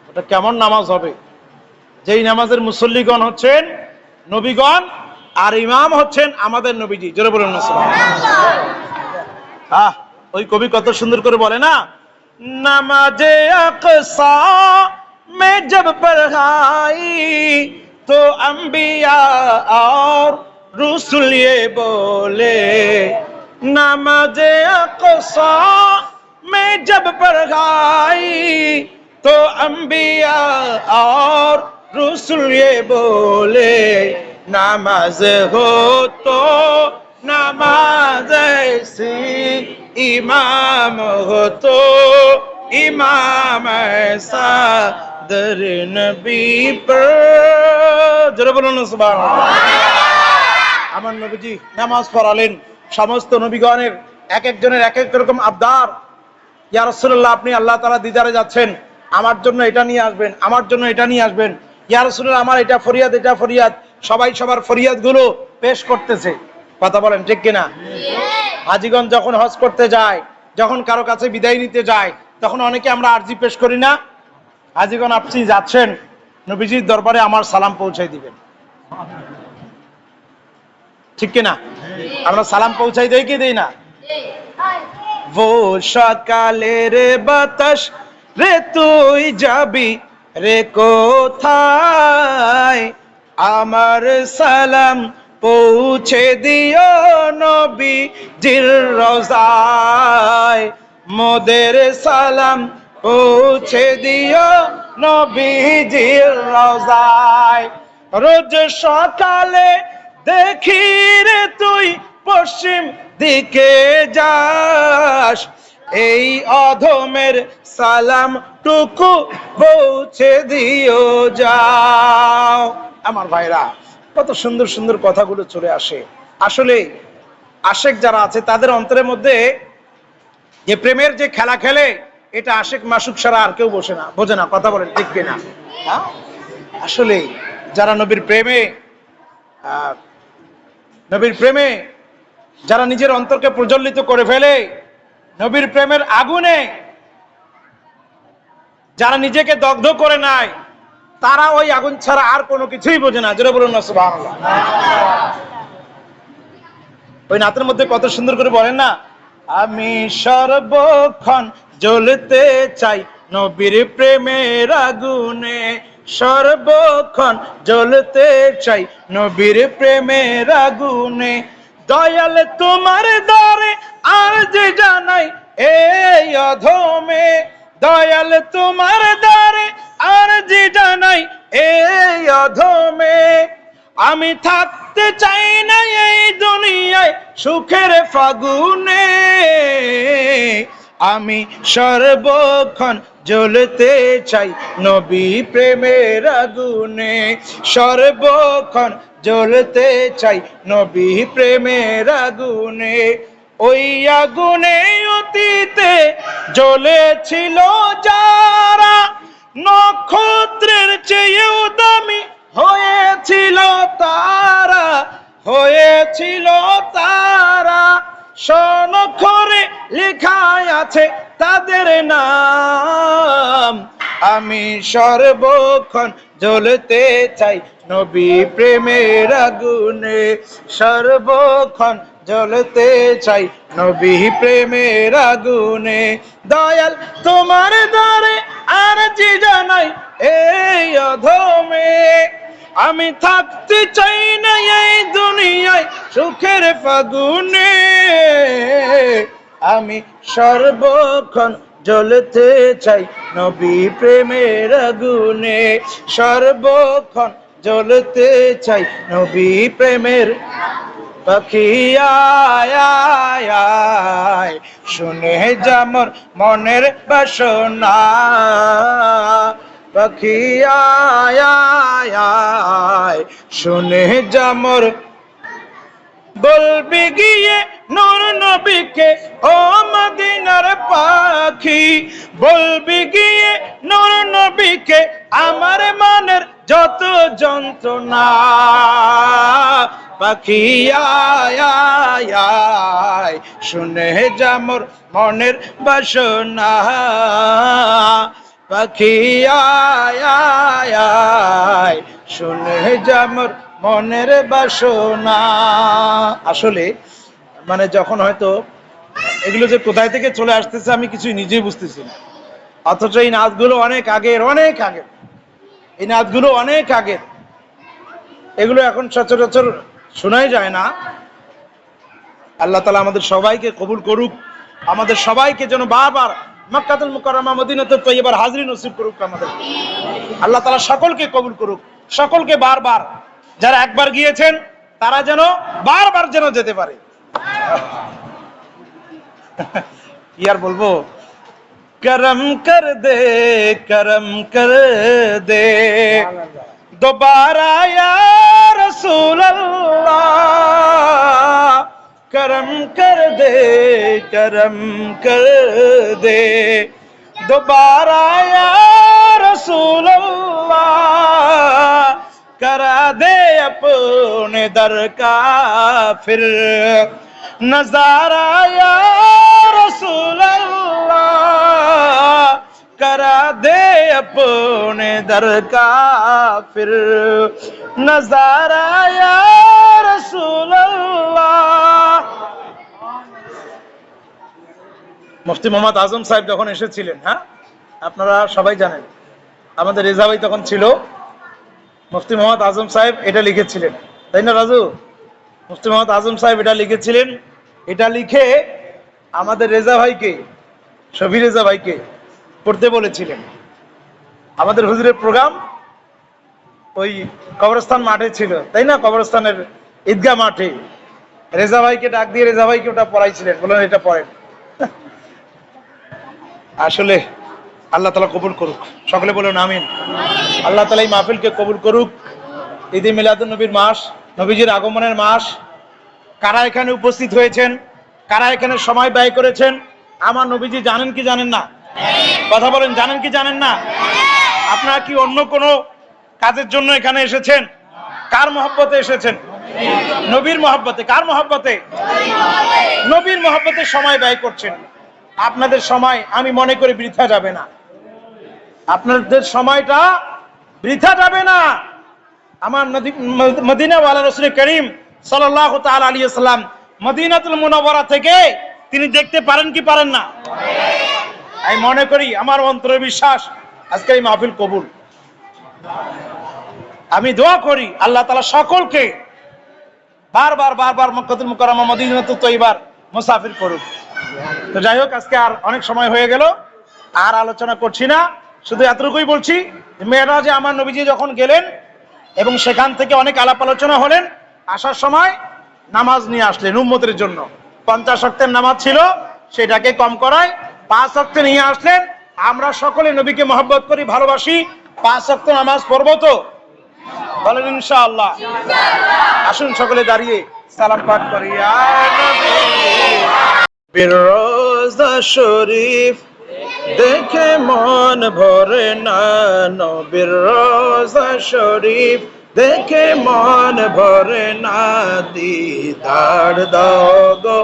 এটা কেমন নামাজ হবে? যেই নামাজের মুসল্লিগণ হচ্ছেন নবীগণ, আর ইমাম হচ্ছেন আমাদের নবীজি। জোরে বলুন না সুবহানাল্লাহ। ওই কবি কত সুন্দর করে বলে না, নামাজে আকসা মে জব পড়াই तो अंबिया और रसूल ये बोले, नमाज़े अक़सा में जब पढ़ाई तो अंबिया और रसूल ये बोले, नमाज हो तो नमाज ऐसी, इमाम हो तो इमाम ऐसा, दर नबी पर जरा বলুন না সুবহানাল্লাহ। আমার নবীজি নামাজ পড়ালেন, সমস্ত নবীগণের এক একজনের এক এক রকম আবদার। ইয়া রাসূলুল্লাহ, আপনি আল্লাহ তাআলা দিদারে যাচ্ছেন, আমার জন্য এটা নিয়ে আসবেন, আমার জন্য এটা নিয়ে আসবেন। ইয়া রাসূলুল্লাহ, আমার এটা ফরিয়াদ, এটা ফরিয়াদ। সবাই সবার ফরিয়াদগুলো পেশ করতেছে। কথা বলেন ঠিক কিনা? হাজীগণ যখন হজ করতে যায়, যখন কারো কাছে বিদায় নিতে যায়, তখন অনেকে আমরা আরজি পেশ করি না? হাজীগণ, আপনি যাচ্ছেন, নবীজির দরবারে আমার সালাম পৌঁছাই দিবেন, ঠিক কিনা? আমরা সালাম পৌঁছাই দেই কি দেই না? वो সকালের বাতাস রে তুই যাবি রে কোথায়, আমার সালাম পৌঁছে দিও নবীজির রওজায়, মোদের সালাম পৌঁছে দিও নবীজির রওজায়। রোজ সকালে দেখি রে তুই পশ্চিম দিকে যাস, এই অধমের সালাম টুকু পৌঁছে দিও যাও। আমার ভাইরা, কত সুন্দর সুন্দর কথাগুলো চলে আসে। আসলে আশেক যারা আছে তাদের অন্তরের মধ্যে যে প্রেমের যে খেলা খেলে, এটা আশেক মাসুক ছাড়া আর কেউ বোঝে না। কথা বলেন ঠিক কিনা? আসলে যারা নবীর প্রেমে যারা নিজের অন্তরকে প্রজ্বলিত করে ফেলে, নবীর প্রেমের আগুনে যারা নিজেকে দগ্ধ করে নেয়, তারা ওই আগুন ছাড়া আর কোনো কিছুই বোঝে না। জোরে বলুন না সুবহানাল্লাহ। ওই নাতের মধ্যে কত সুন্দর করে বলেন না, আমি সর্বক্ষণ জ্বলতে চাই নবীর প্রেমের আগুনে, সর্বক্ষণ জ্বলতে চাই নবীর প্রেমের আগুনে, দয়াল তোমার দরে আরজি জানাই এই অধমে, দয়াল তোমার দরে আরজি জানাই এই অধমে, আমি থাকতে চাই না এই দুনিয়ায় সুখের ফাগুনে, আমি সর্বক্ষণ জ্বলতে চাই নবী প্রেমের আগুনে, সর্বক্ষণ জ্বলতে চাই নবী প্রেমের আগুনে। ওই আগুনে অতীতে জ্বলেছিল যারা, নক্ষত্রের চেয়েও দামি হয়েছিল তারা, হয়েছিল তারা, স্বর্ণাক্ষরে লেখা আছে তাদের নাম, আমি সর্বক্ষণ জ্বলতে চাই নবী প্রেমের আগুনে, সর্বক্ষণ জ্বলতে চাই নবী প্রেমের আগুনে, দয়াল তোমার দ্বারে আরজি জানাই এই অধমে, আমি থাকতে চাই না এই দুনিয়ায় সুখের ফাগুনে, আমি সর্বক্ষণ জ্বলতে চাই নবী প্রেমের আগুনে, সর্বক্ষণ জ্বলতে চাই নবী প্রেমের। পাখি আয় আয় আয়, শুনে যামর মনের বাসনা, পাখি আয় আয় আয়, শুনে যামর, বলবি গিয়ে নূর নবীকে ও মদিনার পাখি, বলবি গিয়ে নূর নবীকে আমার মনের যত যন্ত্রণা, পাখি আয় আয় আয়, শুনে যামর মনের বাসনা, পাখি আয় আয় আয়, শুনে যামর মনের বাসনা। আসলে মানে যখন হয়তো এগুলো যে কোথায় থেকে চলে আসতেছে আমি কিছুই নিজেই বুঝতেছি না, অথচ এই নাচগুলো অনেক আগের, অনেক আগের, এই নাচগুলো অনেক আগের। এগুলো এখন সচরাচর শোনাই যায় না। আল্লাহ তাআলা আমাদের সবাইকে কবুল করুক, আমাদের সবাইকে যেন বারবার মক্কাতুল মুকাররমা মদিনাতুত তয়্যিবার হাজরি নসিব করুক আমাদের। আল্লাহ তাআলা সকলকে কবুল করুক, সকলকে বারবার, যারা একবার গিয়েছেন তারা যেন বারবার যেন যেতে পারে। কি আর বলবো, করম কর দে, করম কর দে, दोबारा या रसूल अल्लाह, करम कर दे, करम कर दे, दोबारा या रसूल अल्लाह, करा दे अपने दर का फिर नजारा या रसूल अल्लाह, करा दे अपने दर का फिर नजारा या रसूल अल्लाह। মুফতি মোহাম্মদ আজম সাহেব যখন এসেছিলেন, হ্যাঁ আপনারা সবাই জানেন, আমাদের রেজা ভাই তখন ছিল, মুফতি মোহাম্মদ আজম সাহেব এটা লিখেছিলেন, তাই না রাজু? মুফতি মোহাম্মদ আজম সাহেব এটা লিখেছিলেন, এটা লিখে আমাদের রেজা ভাইকে, শফি রেজা ভাইকে পড়তে বলেছিলেন। আমাদের হুজুরের প্রোগ্রাম ওই কবরস্থান মাঠে ছিল, তাই না? কবরস্থানের ঈদগাহ মাঠে রেজা ভাইকে ডাক দিয়ে রেজা ভাইকে ওটা পড়াইছিলেন, বললেন এটা পড়েন। আসলে আল্লাহ তাআলা কবুল করুক, সকলে বলুন আমিন। আল্লাহ তাআলা এই মাহফিলকে কবুল করুক। ঈদে মিলাদুন নবীর মাস, নবীজির আগমনের মাস। কারা এখানে উপস্থিত হয়েছেন, কারা এখানে সময় ব্যয় করেছেন, আমার নবীজি জানেন কি জানেন না? কথা বলেন, জানেন কি জানেন না? আপনারা কি অন্য কোনো কাজের জন্য এখানে এসেছেন? কার মহব্বতে এসেছেন? নবীর মহব্বতে। কার মহব্বতে? নবীর মহব্বতে সময় ব্যয় করছেন। আপনাদের সময় আমি মনে করি বৃথা যাবে না, আপনাদের সময়টা বৃথা যাবে না। আমার মদিনাওয়ালা রাসূল করিম সাল্লাল্লাহু তাআলা আলাইহি ওয়াসাল্লাম মদিনাতুল মুনাওয়ারা থেকে তিনি দেখতে পারেন কি পারেন না? আমি মনে করি, আমার অন্তরে বিশ্বাস, আজকে এই মাহফিল কবুল। আমি দোয়া করি আল্লাহ তাআলা সকলকে বারবার বারবার মক্কাতুল মুকাররমা মদিনাতুত তয়্যিবার মুসাফির করুক। তো যাই হোক, আজকে আর অনেক সময় হয়ে গেল, আর আলোচনা করছি না, শুধু এতটুকুই বলছি, মেরাজে আমার নবীজি যখন গেলেন এবং সেখান থেকে অনেক আলাপ আলোচনা হলেন, আসার সময় নামাজ নিয়ে আসলেন উম্মতের জন্য। 50 ওয়াক্তের নামাজ ছিল, সেটাকে কম করায় 5 ওয়াক্ত নিয়ে আসলেন। আমরা সকলে নবীকে মহব্বত করি, ভালোবাসি, 5 ওয়াক্ত নামাজ পড়বো তো? বলেন ইনশাআল্লাহ। আসুন সকলে দাঁড়িয়ে সালাম পাঠ করি। ইয়া নবী বিরোজা শরীফ দেখে মন ভরে না, নবীর রোজা শরীফ দেখে মন ভরে না, দিদার দাও গো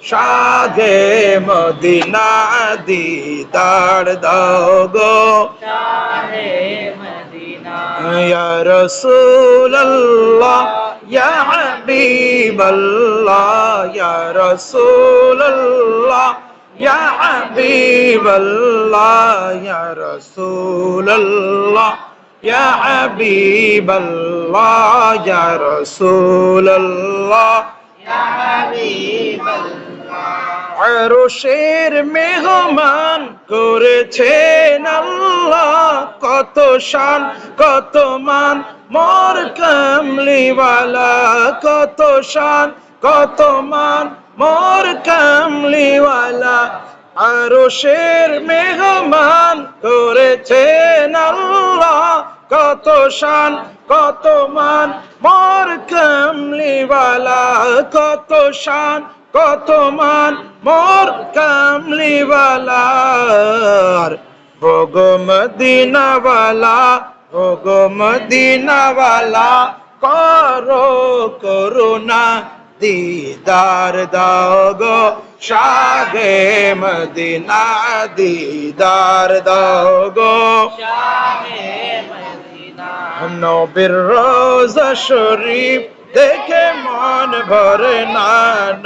শাহে মদিনা, দিদার দাও গো শাহে মদিনা, ইয়া রাসূলুল্লাহ ইয়া হাবিবাল্লাহ, ইয়া রাসূলুল্লাহ ইয়া হাবিবাল্লাহ, ইয়া রাসূলুল্লাহ ইয়া হাবিবাল্লাহ, ইয়া রাসূলুল্লাহ ইয়া হাবিবাল্লাহ। আরশের মেহমান করেছেন আল্লাহ, কত শান কত মান মোর কামলিওয়ালা, কত শান কত মান মোর কামলিওয়ালা। আরশের মেহমান করেছেন আল্লাহ, কত শান কত মান মোর কামলিওয়ালা, কত শান কত মান মোর কামলিওয়ালা। ওগো মদিনাওয়ালা, ওগো মদিনাওয়ালা, করো করুণা, দিদার দাও গো শাহে মদিনা, দিদার দাও গো শাহে মদিনা। নবীর রোজা শরীফ দেখে মন ভরে না,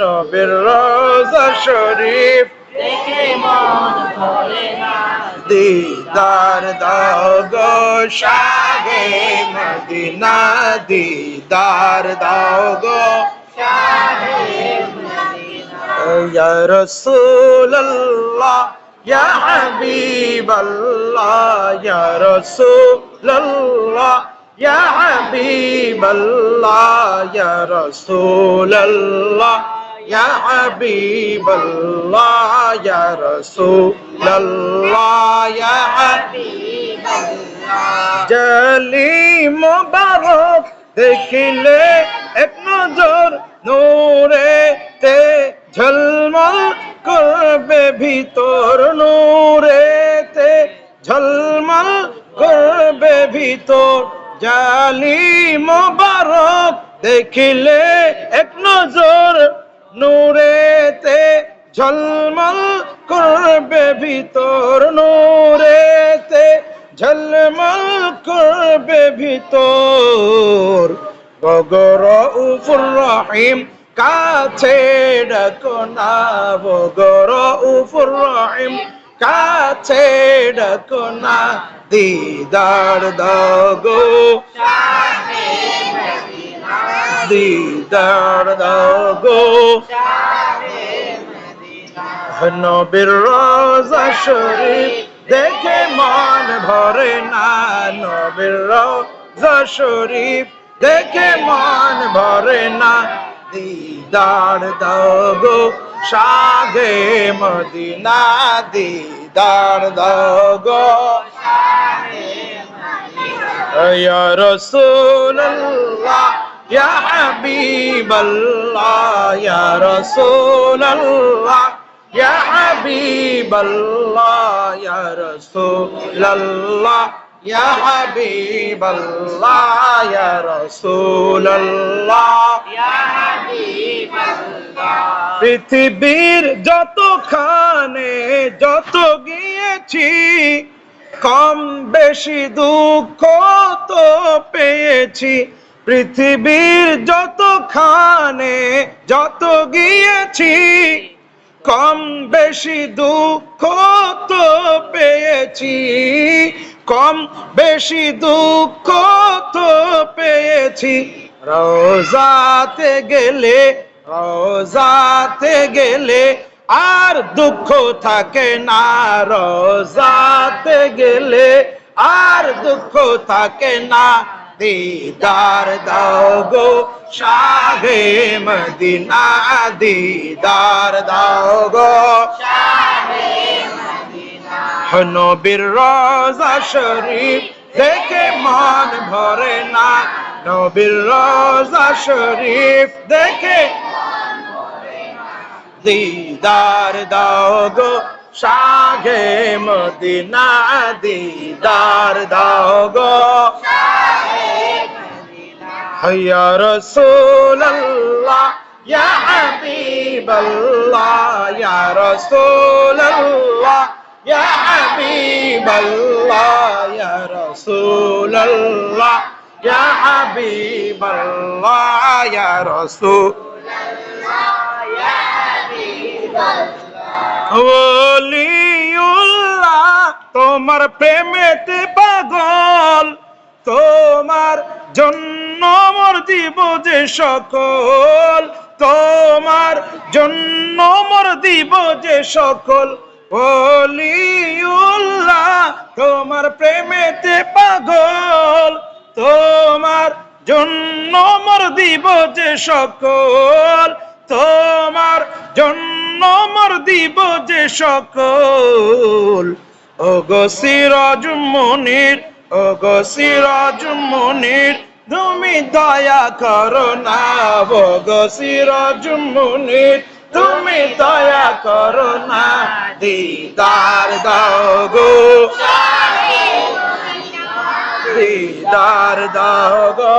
নবীর রোজা শরীফ দেখে মন ভরে না, দিদার দাও গো শাহে শাহে মদিনা দিদার দাও গো শাহে মদিনা ইয়া রাসূলুল্লাহ ইয়া হাবিবাল্লাহ ইয়া রাসূলুল্লাহ ইয়া হাবিবাল্লাহ ইয়া রাসূলুল্লাহ ইয়া হাবিবাল্লাহ ইয়া রাসূলুল্লাহ ইয়া হাবিবাল্লাহ জালি মুবারক দেখিলে এক নজর নূরেতে ঝলমল করবে ভিতর নূরেতে ঝলমল করবে ভিতর জালি মুবারক দেখিলে এক নজর নূরেতে ঝলমল করবে ভিতর নূরেতে ঝলমল করবে ভিতর বগরউফুর রহিম কাছে ডাকো না বগরউফুর রহিম কাছে ডাকো না দিদার দাও গো শাহে মদিনা দিদার দাও গো শাহে মদিনা নবীর রওজা শরীফ দেখে মন ভরে না নবীর রওজা শরীফ দেখে মন ভরে না দিদার দাও গো শাহে মদিনা দিদার দাও গো শাহে মদিনা ইয়া রাসূলুল্লাহ ইয়া হাবিবাল্লাহ ইয়া রাসূলুল্লাহ ইয়া হাবিবাল্লাহ ইয়া রাসূলুল্লাহ ইয়া হাবিবাল্লাহ ইয়া রাসূলুল্লাহ ইয়া হাবিবাল্লাহ পৃথিবীর যতখানে যত গিয়েছি কম বেশি দুঃখ তো পেয়েছি পৃথিবীর যতখানে যত গিয়েছি কম বেশি দুঃখ তো পেয়েছি কম বেশি দুঃখ তো পেয়েছি রওজাতে গেলে আর দুঃখ থাকে না রওজাতে গেলে আর দুঃখ থাকে না দিদার দাও গো শাহে মদিনা দিদার দাও গো শাহে মদিনা নবীর রওজা শরীফ দেখে মন ভরে না নবীর রওজা শরীফ দেখে দিদার দাও গো শাহে মদিনা দিদার দাও গো শাহে মদিনা ইয়া রাসূলুল্লাহ ইয়া হাবিবাল্লাহ ইয়া রাসূলুল্লাহ ইয়া হাবিবাল্লাহ ইয়া রাসূলুল্লাহ ইয়া হাবিবাল্লাহ ইয়া রাসূলুল্লাহ ইয়া ওলিউল্লাহ তোমার প্রেমেতে পাগল তোমার জন্য মোর দিব যে সকল তোমার জন্য মোর দিব যে সকল ওলিউল্লাহ তোমার প্রেমেতে পাগল তোমার জন্য মোর দিব যে সকল তোমার জন্য মোর দিব যে সকল ওগো সিরাজ মুনির ওগো সিরাজ মুনির তুমি দয়া করো না ওগো সিরাজ মুনির তুমি দয়া করো না দিদার দাও গো দিদার দাও গো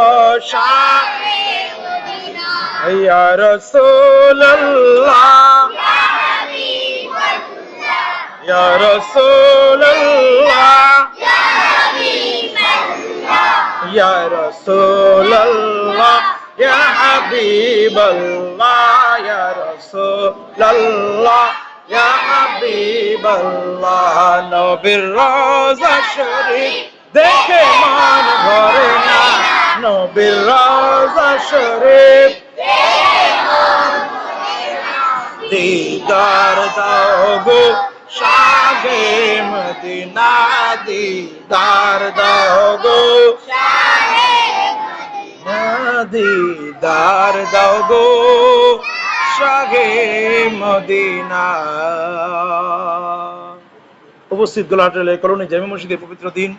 শাহে ইয়া রাসূলুল্লাহ ইয়া রাসূলুল্লাহ ইয়া রাসূলুল্লাহ ইয়া হাবিবাল্লাহ ইয়া রাসূলুল্লাহ ইয়া হাবিবাল্লাহ নবীর রওজা শরীফ দেখে মান ভরে না নবীর রওজা শরীফ, দিদার দাও গো শাহে মদিনা, দিদার দাও গো দিদার দাও গো শাহে মদিনা। উপস্থিত গোলাহাটের কলোনি জামে মসজিদের পবিত্র দিন,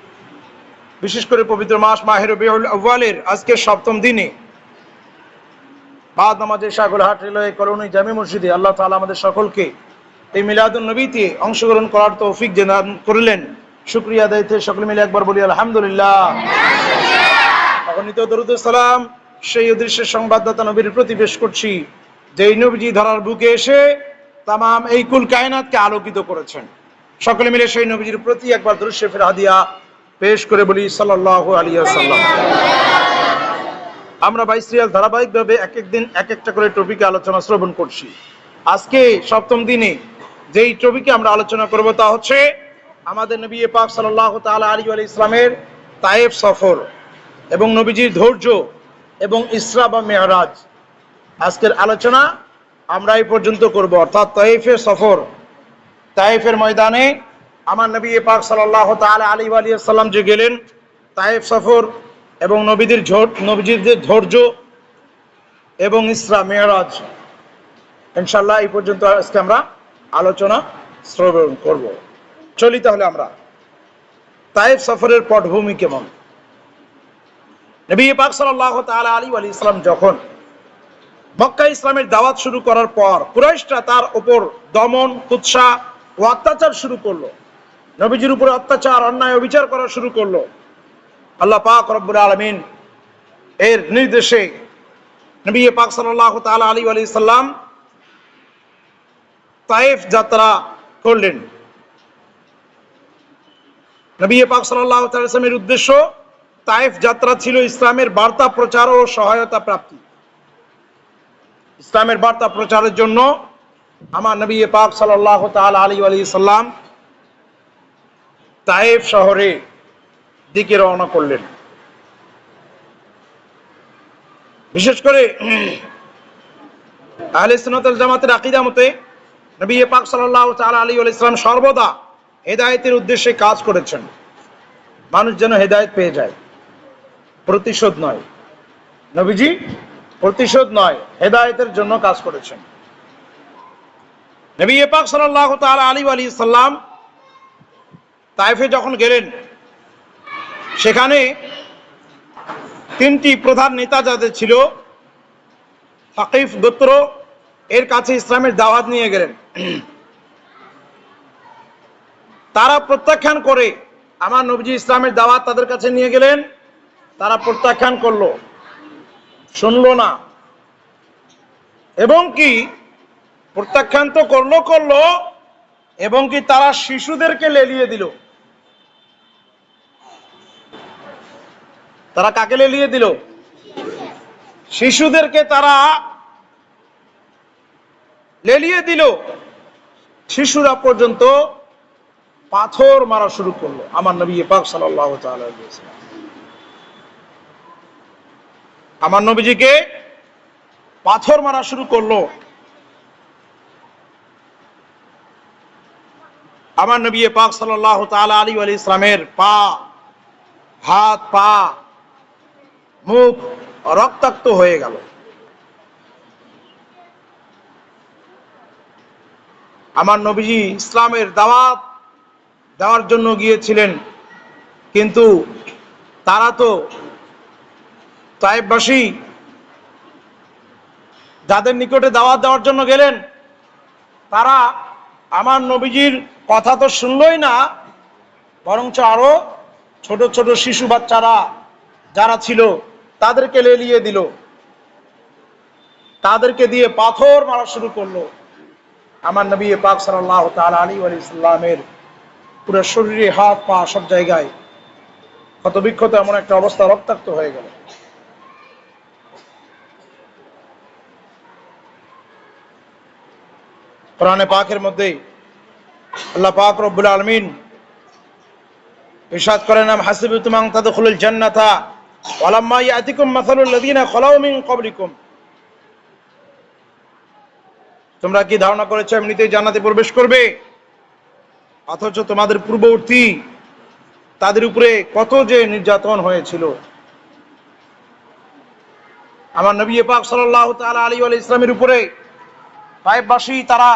বিশেষ করে পবিত্র মাস মাহে রবিউল আউয়ালের আজকে সপ্তম দিনে বাদ নামাজে গোলাহাট রেলওয়ে কলোনি জামে মসজিদে আল্লাহ তাআলা আমাদের সকলকে এই মিলাদুন নবীতে অংশগ্রহণ করার তৌফিক দান করলেন। শুকরিয়া আদায়তে সকলে মিলে একবার বলি আলহামদুলিল্লাহ। অগণিত দরুদ ও সালাম সেই অদৃশ্যের সংবাদদাতা নবীর প্রতি পেশ করছি, যেই নবীজি ধরার বুকে এসে তামাম এই কুল কায়নাতকে আলোকিত করেছেন। সকলে মিলে সেই নবীজির প্রতি একবার দরুদ শরীফের হাদিয়া পেশ করে বলি সাল্লাল্লাহু আলাইহি ওয়াসাল্লাম। আমরা 22 সিরিয়াল ধারাবাহিকভাবে এক এক দিন এক একটা করে টপিকে আলোচনা শ্রবণ করছি। আজকে সপ্তম দিনে যেই টপিকে আমরা আলোচনা করব তা হচ্ছে আমাদের নবী পাক সাল্লাল্লাহু তাআলা আলাইহি ওয়া সাল্লামের তায়েফ সফর এবং নবীজির ধৈর্য এবং ইসরা বা মেরাজ। আজকের আলোচনা আমরা এই পর্যন্ত করব, অর্থাৎ তায়েফের সফর, তায়েফের ময়দানে আমার নবী পাক সাল্লাল্লাহু তাআলা আলাইহি ওয়া সাল্লাম যে গেলেন তায়েফ সফর এবং নবীজির ধৈর্য এবং ইসরা মেরাজ, ইনশাআল্লাহ এই পর্যন্ত আজকে আমরা আলোচনা শ্রবণ করব। চলি তাহলে আমরা তায়েফ সফরের পটভূমি কেমন। নবী পাক সাল্লাল্লাহু তাআলা আলাইহি ওয়া সাল্লাম যখন মক্কা ইসলামের দাওয়াত শুরু করার পর কুরাইশরা তার উপর দমন কুৎসা ও অত্যাচার শুরু করলো, নবীজির উপরে অত্যাচার অন্যায় অবিচার করা শুরু করলো। আল্লাহ পাক রব্বুল আলামিন এর নির্দেশে নবী পাক সাল্লাল্লাহু তাআলা আলাইহি ওয়া সাল্লাম তায়েফ যাত্রা করলেন। নবী পাক সাল্লাল্লাহু তাআলা সাল্লামের উদ্দেশ্য তায়েফ যাত্রা ছিল ইসলামের বার্তা প্রচার ও সহায়তা প্রাপ্তি। ইসলামের বার্তা প্রচারের জন্য আমার নবী পাক সাল্লাল্লাহু তাআলা আলাইহি ওয়া সাল্লাম তায়েফ শহরে দিকে রওনা করলেন। বিশেষ করে আহলে সুন্নাত ওয়াল জামাতের আকীদা মতে নবী পাক সাল্লাল্লাহু তাআলা আলাইহি ওয়া সাল্লাম সর্বদা হেদায়েতের উদ্দেশ্যে কাজ করেছেন, মানুষ যেন হেদায়েত পেয়ে যায়, প্রতিশোধ নয়। নবীজি প্রতিশোধ নয়, হেদায়েতের জন্য কাজ করেছেন। নবী পাক সাল্লাল্লাহু তাআলা আলাইহি ওয়া সাল্লাম তায়েফে যখন গেলেন, সেখানে তিনটি প্রধান নেতা যাদের ছিল সাকিফ গোত্র এর কাছে ইসলামের দাওয়াত নিয়ে গেলেন। তারা প্রত্যাখ্যান করে আমার নবীজি ইসলামের দাওয়াত তাদের কাছে নিয়ে গেলেন, তারা প্রত্যাখ্যান করলো, শুনলো না, এবং কি প্রত্যাখ্যান তো করলো এবং কি তারা শিশুদেরকে লেলিয়ে দিল। তারা কাকে লেলিয়ে দিল? শিশুদেরকে তারা লেলিয়ে দিল। শিশুরা পর্যন্ত পাথর মারা শুরু করলো আমার নবী পাক সাল্লাল্লাহু তাআলা আলাইহি ওয়াসাল্লাম। আমার নবীজিকে পাথর মারা শুরু করলো। আমার নবী পাক সাল্লাল্লাহু তাআলা আলাইহি ওয়া সাল্লামের পা, হাত, পা, মুখ রক্তাক্ত হয়ে গেল। আমার নবীজি ইসলামের দাওয়াত দেওয়ার জন্য গিয়েছিলেন, কিন্তু তারা তো তায়েফবাসী যাদের নিকটে দাওয়াত দেওয়ার জন্য গেলেন, তারা আমার নবীজির কথা তো শুনলই না, বরঞ্চ আরো ছোট ছোট শিশু বাচ্চারা যারা ছিল তাদেরকে লেলিয়ে দিল, তাদেরকে দিয়ে পাথর মারা শুরু করলো। আমার নবী পাক সাল্লাল্লাহু তাআলা আলাইহি ওয়া সাল্লামের পুরো শরীরে, হাত, পা, সব জায়গায় ক্ষতবিক্ষত এমন একটা অবস্থা, রক্তাক্ত হয়ে গেল। কোরআনে পাকের মধ্যে আল্লাহ পাক রব্বুল আলামিন ইরশাদ করেন, আম হাসিবতুম আন তাদখুলুল জান্নাতা ওয়ালাম্মা ইয়াতিকুম মাসালুল লাযিনা খালাউ মিন ক্বাবলিকুম, তোমরা কি ধারণা করেছো এমনিতেই জান্নাতে প্রবেশ করবে, অথচ তোমাদের পূর্ববর্তী তাদের উপরে কত যে নির্যাতন হয়েছিল। আমার নবী পাক সাল্লাল্লাহু তাআলা আলাইহি ওয়া ইসলামের উপরে তায়েফবাসী তারা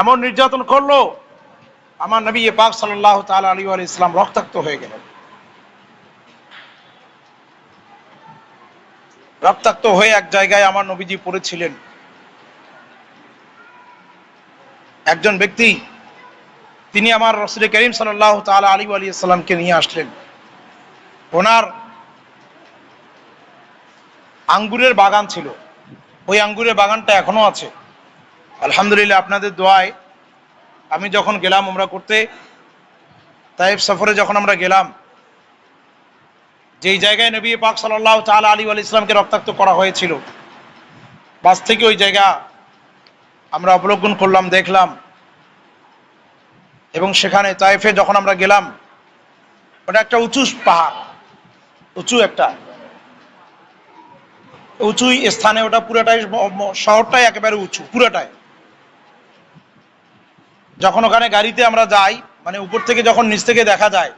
এমন নির্যাতন করলো, আমার নবী পাক সাল্লাল্লাহু তাআলা আলাইহি ওয়া ইসলাম রক্তাক্ত হয়ে গেলেন। রক্তাক্ত হয়ে এক জায়গায় আমার নবীজি পড়েছিলেন। একজন ব্যক্তি তিনি আমার রাসূল করিম সাল্লাল্লাহু তাআলা আলাইহি ওয়া সাল্লামকে নিয়ে আসলেন। ওনার আঙ্গুরের বাগান ছিল, ওই আঙ্গুরের বাগানটা এখনো আছে আলহামদুলিল্লাহ। আপনাদের দোয়ায় আমি যখন গেলাম উমরা করতে, তায়েফ সফরে যখন আমরা গেলাম, যেই জায়গায় নবী পাক সাল্লাল্লাহু তাআলা আলাইহি ওয়া ইসলামকে রক্তাক্ত করা হয়েছিল, বাস থেকে ওই জায়গা আমরা অবলোকন করলাম, দেখলাম। এবং সেখানে তায়েফে যখন আমরা গেলাম, ওটা একটা উঁচু পাহাড়, একটা উঁচু স্থানে, ওটা পুরোটাই শহরটাই একেবারে উঁচু পুরোটাই। যখন ওখানে গাড়িতে আমরা যাই, মানে উপর থেকে যখন নিচ থেকে দেখা যায়,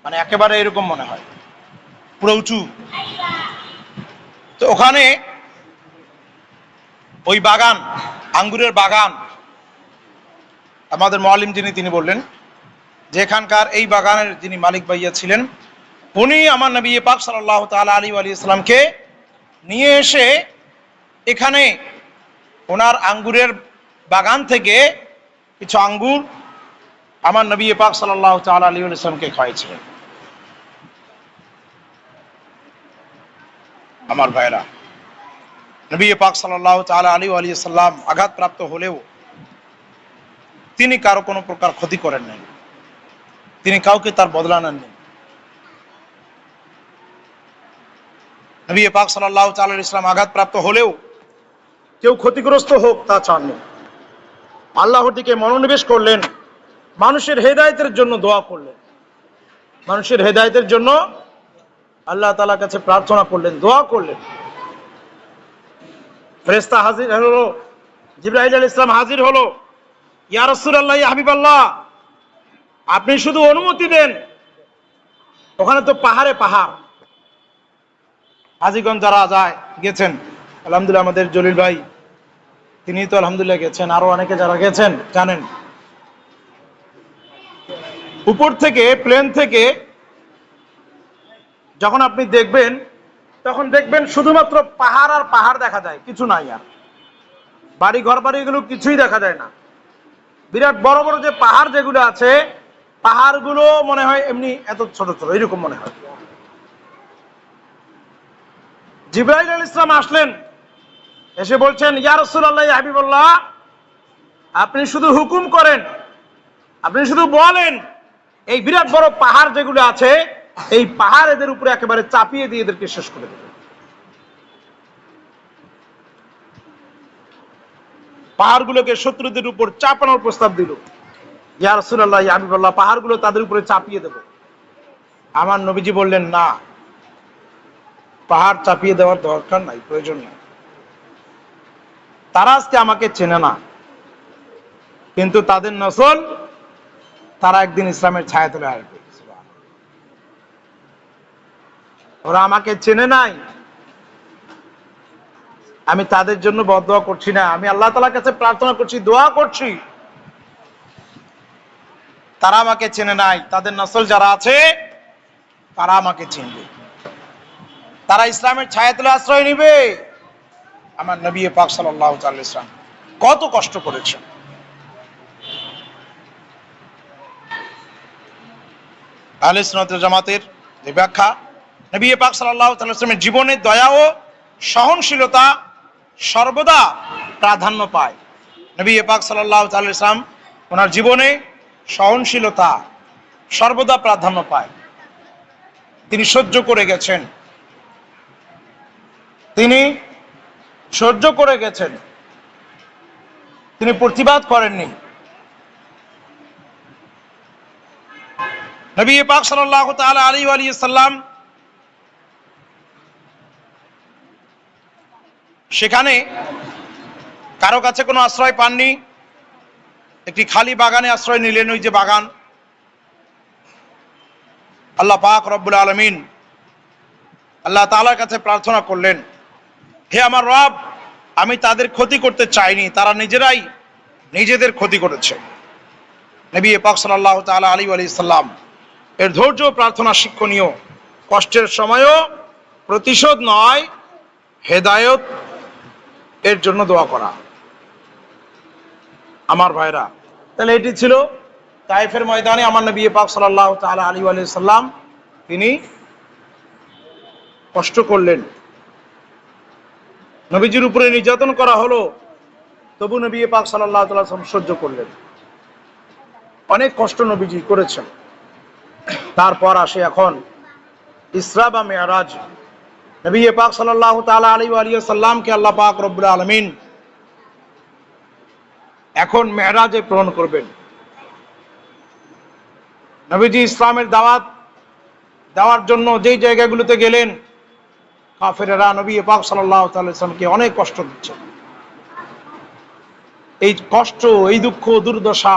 মানে একেবারে এরকম মনে হয় পুরো উঁচু। তো ওখানে ওই বাগান, আঙ্গুরের বাগান, আমাদের মুআল্লিম যিনি তিনি বললেন যে এখানকার এই বাগানের যিনি মালিক ভাইয়া ছিলেন, উনি আমার নবী পাক সাল্লাল্লাহু তাআলা আলাইহি ওয়া সাল্লামকে নিয়ে এসে এখানে ওনার আঙ্গুরের বাগান থেকে কিছু আঙ্গুর আমার নবী পাক সাল্লাল্লাহু তাআলা আলাইহি ওয়া সাল্লামকে খাওয়াইছিলেন। আমার ভাইরা, নবী পাক সাল্লাল্লাহু তাআলা আলাইহি ওয়া সাল্লাম আঘাতপ্রাপ্ত হলেও তিনি কারো কোনো প্রকার ক্ষতি করেন নাই, তিনি কাউকে তার বদলা নেননি। নবী পাক সাল্লাল্লাহু তাআলা আলাইহি ওয়াসাল্লাম আঘাতপ্রাপ্ত হলেও কেউ ক্ষতিগ্রস্ত হোক তা চাননি। আল্লাহর দিকে মনোনিবেশ করলেন, মানুষের হেদায়েতের জন্য দোয়া করলেন, মানুষের হেদায়েতের জন্য আল্লাহ তাআলার কাছে প্রার্থনা করলেন, দোয়া করলেন। ফেরেশতা হাজির হলো, জিবরাইল আলাইহিস সালাম হাজির হলো, ইয়া রাসূলুল্লাহ, ইয়া হাবিবাল্লাহ, আপনি শুধু অনুমতি দেন। ওখানে তো পাহাড়ে পাহাড়, হাজীগঞ্জ যারা যায় গেছেন, আলহামদুলিল্লাহ আমাদের জলিল ভাই তিনি তো আলহামদুলিল্লাহ গেছেন, আরো অনেকে যারা গেছেন জানেন, উপর থেকে প্লেন থেকে যখন আপনি দেখবেন, তখন দেখবেন শুধুমাত্র পাহাড় আর পাহাড় দেখা যায়, কিছু নাই, আর বাড়ি ঘর বাড়ি এগুলো কিছুই দেখা যায় না। বিরাট বড় বড় যে পাহাড় যেগুলো আছে, পাহাড়গুলো মনে হয় এমনি এত ছোট ছোট এরকম মনে হয়। জিবরাইল আলাইহিস সালাম আসলেন, এসে বলছেন, ইয়া রাসূলুল্লাহ, ইয়া হাবিবাল্লাহ, আপনি শুধু হুকুম করেন, আপনি শুধু বলেন, এই বিরাট বড় পাহাড় যেগুলো আছে, এই পাহাড় এদের উপরে একেবারে চাপিয়ে দিয়ে এদেরকে শেষ করে দেবে। পাহাড়গুলোকে শত্রুদের উপর চাপানোর প্রস্তাব দিল। ইয়া রাসূলুল্লাহ, ইয়া হাবিবাল্লাহ, পাহাড়গুলো তাদের উপরে চাপিয়ে দেব। আমার নবীজি বললেন, না, পাহাড় চাপিয়ে দেওয়ার দরকার নাই, প্রয়োজন নেই। তারা আজকে আমাকে চেনে না, কিন্তু তাদের নসল তারা একদিন ইসলামের ছায়া তুলে আসবে। ওরা আমাকে চেনে নাই, আমি তাদের জন্য বদদোয়া করছি না, আমি আল্লাহ তাআলার কাছে প্রার্থনা করছি, দোয়া করছি। তারা আমাকে চেনে নাই, তাদের নসল যারা আছে তারা আমাকে চিনবে, তারা ইসলামের ছায়াতলে আশ্রয় নিবে। আমার নবী পাক সাল্লাল্লাহু আলাইহি ওয়াসাল্লাম কত কষ্ট করেছেন। আহলে সুন্নাত ওয়াল জামাতের যে ব্যাখ্যা, নবী পাক সাল্লাল্লাহু আলাইহি ওয়াসাল্লামের জীবনে দয়া ও সহনশীলতা সর্বদা প্রাধান্য পায়। নবী পাক সাল্লাল্লাহু আলাইহি ওয়াসাল্লাম ওনার জীবনে সহনশীলতা সর্বদা প্রাধান্য পায়। তিনি সহ্য করে গেছেন, তিনি সহ্য করে গেছেন, তিনি প্রতিবাদ করেননি। নবী পাক সাল্লাল্লাহু তাআলা আলাইহি ওয়া সাল্লাম সেখানে কারো কাছে কোনো আশ্রয় পাননি, একটি খালি বাগানে আশ্রয় নিলেন। ওই যে বাগান, আল্লাহ পাক রব্বুল আলামিন আল্লাহ তাআলার কাছে প্রার্থনা করলেন, হে আমার রব, আমি তাদের ক্ষতি করতে চাইনি, তারা নিজেরাই নিজেদের ক্ষতি করেছে। নবী পাক সাল্লাল্লাহু তাআলা আলাইহি ওয়া সাল্লাম এর ধৈর্য প্রার্থনা শিক্ষণীয়। কষ্টের সময়ও প্রতিশোধ নয়, হেদায়েত এর জন্য দোয়া করা। আমার ভাইরা, তাহলে এটি ছিল তায়েফের ময়দানে আমার নবী পাক সাল্লাল্লাহু তাআলা আলাইহি ওয়া সাল্লাম তিনি কষ্ট করলেন। নবীজির উপরে নির্যাতন করা হলো, তবু নবী পাক সাল্লাল্লাহু আলাইহি ওয়াসাল্লাম সহ্য করলেন। অনেক কষ্ট নবীজি করেছেন। তারপর আসে এখন ইসরা বা মেরাজ। নবী পাক সাল্লাল্লাহু তাআলা আলাইহি ওয়া সাল্লামকে আল্লাহ পাক রব্বুল আলামিন এখন মেরাজে প্রেরণ করবেন। নবীজি ইসলামের দাওয়াত দেওয়ার জন্য যেই জায়গাগুলোতে গেলেন, কাফেরেরা নবী পাক সাল্লাল্লাহু তাআলা আলাইহি ওয়াসাল্লামকে অনেক কষ্ট দিচ্ছে। এই কষ্ট, এই দুঃখ, দুর্দশা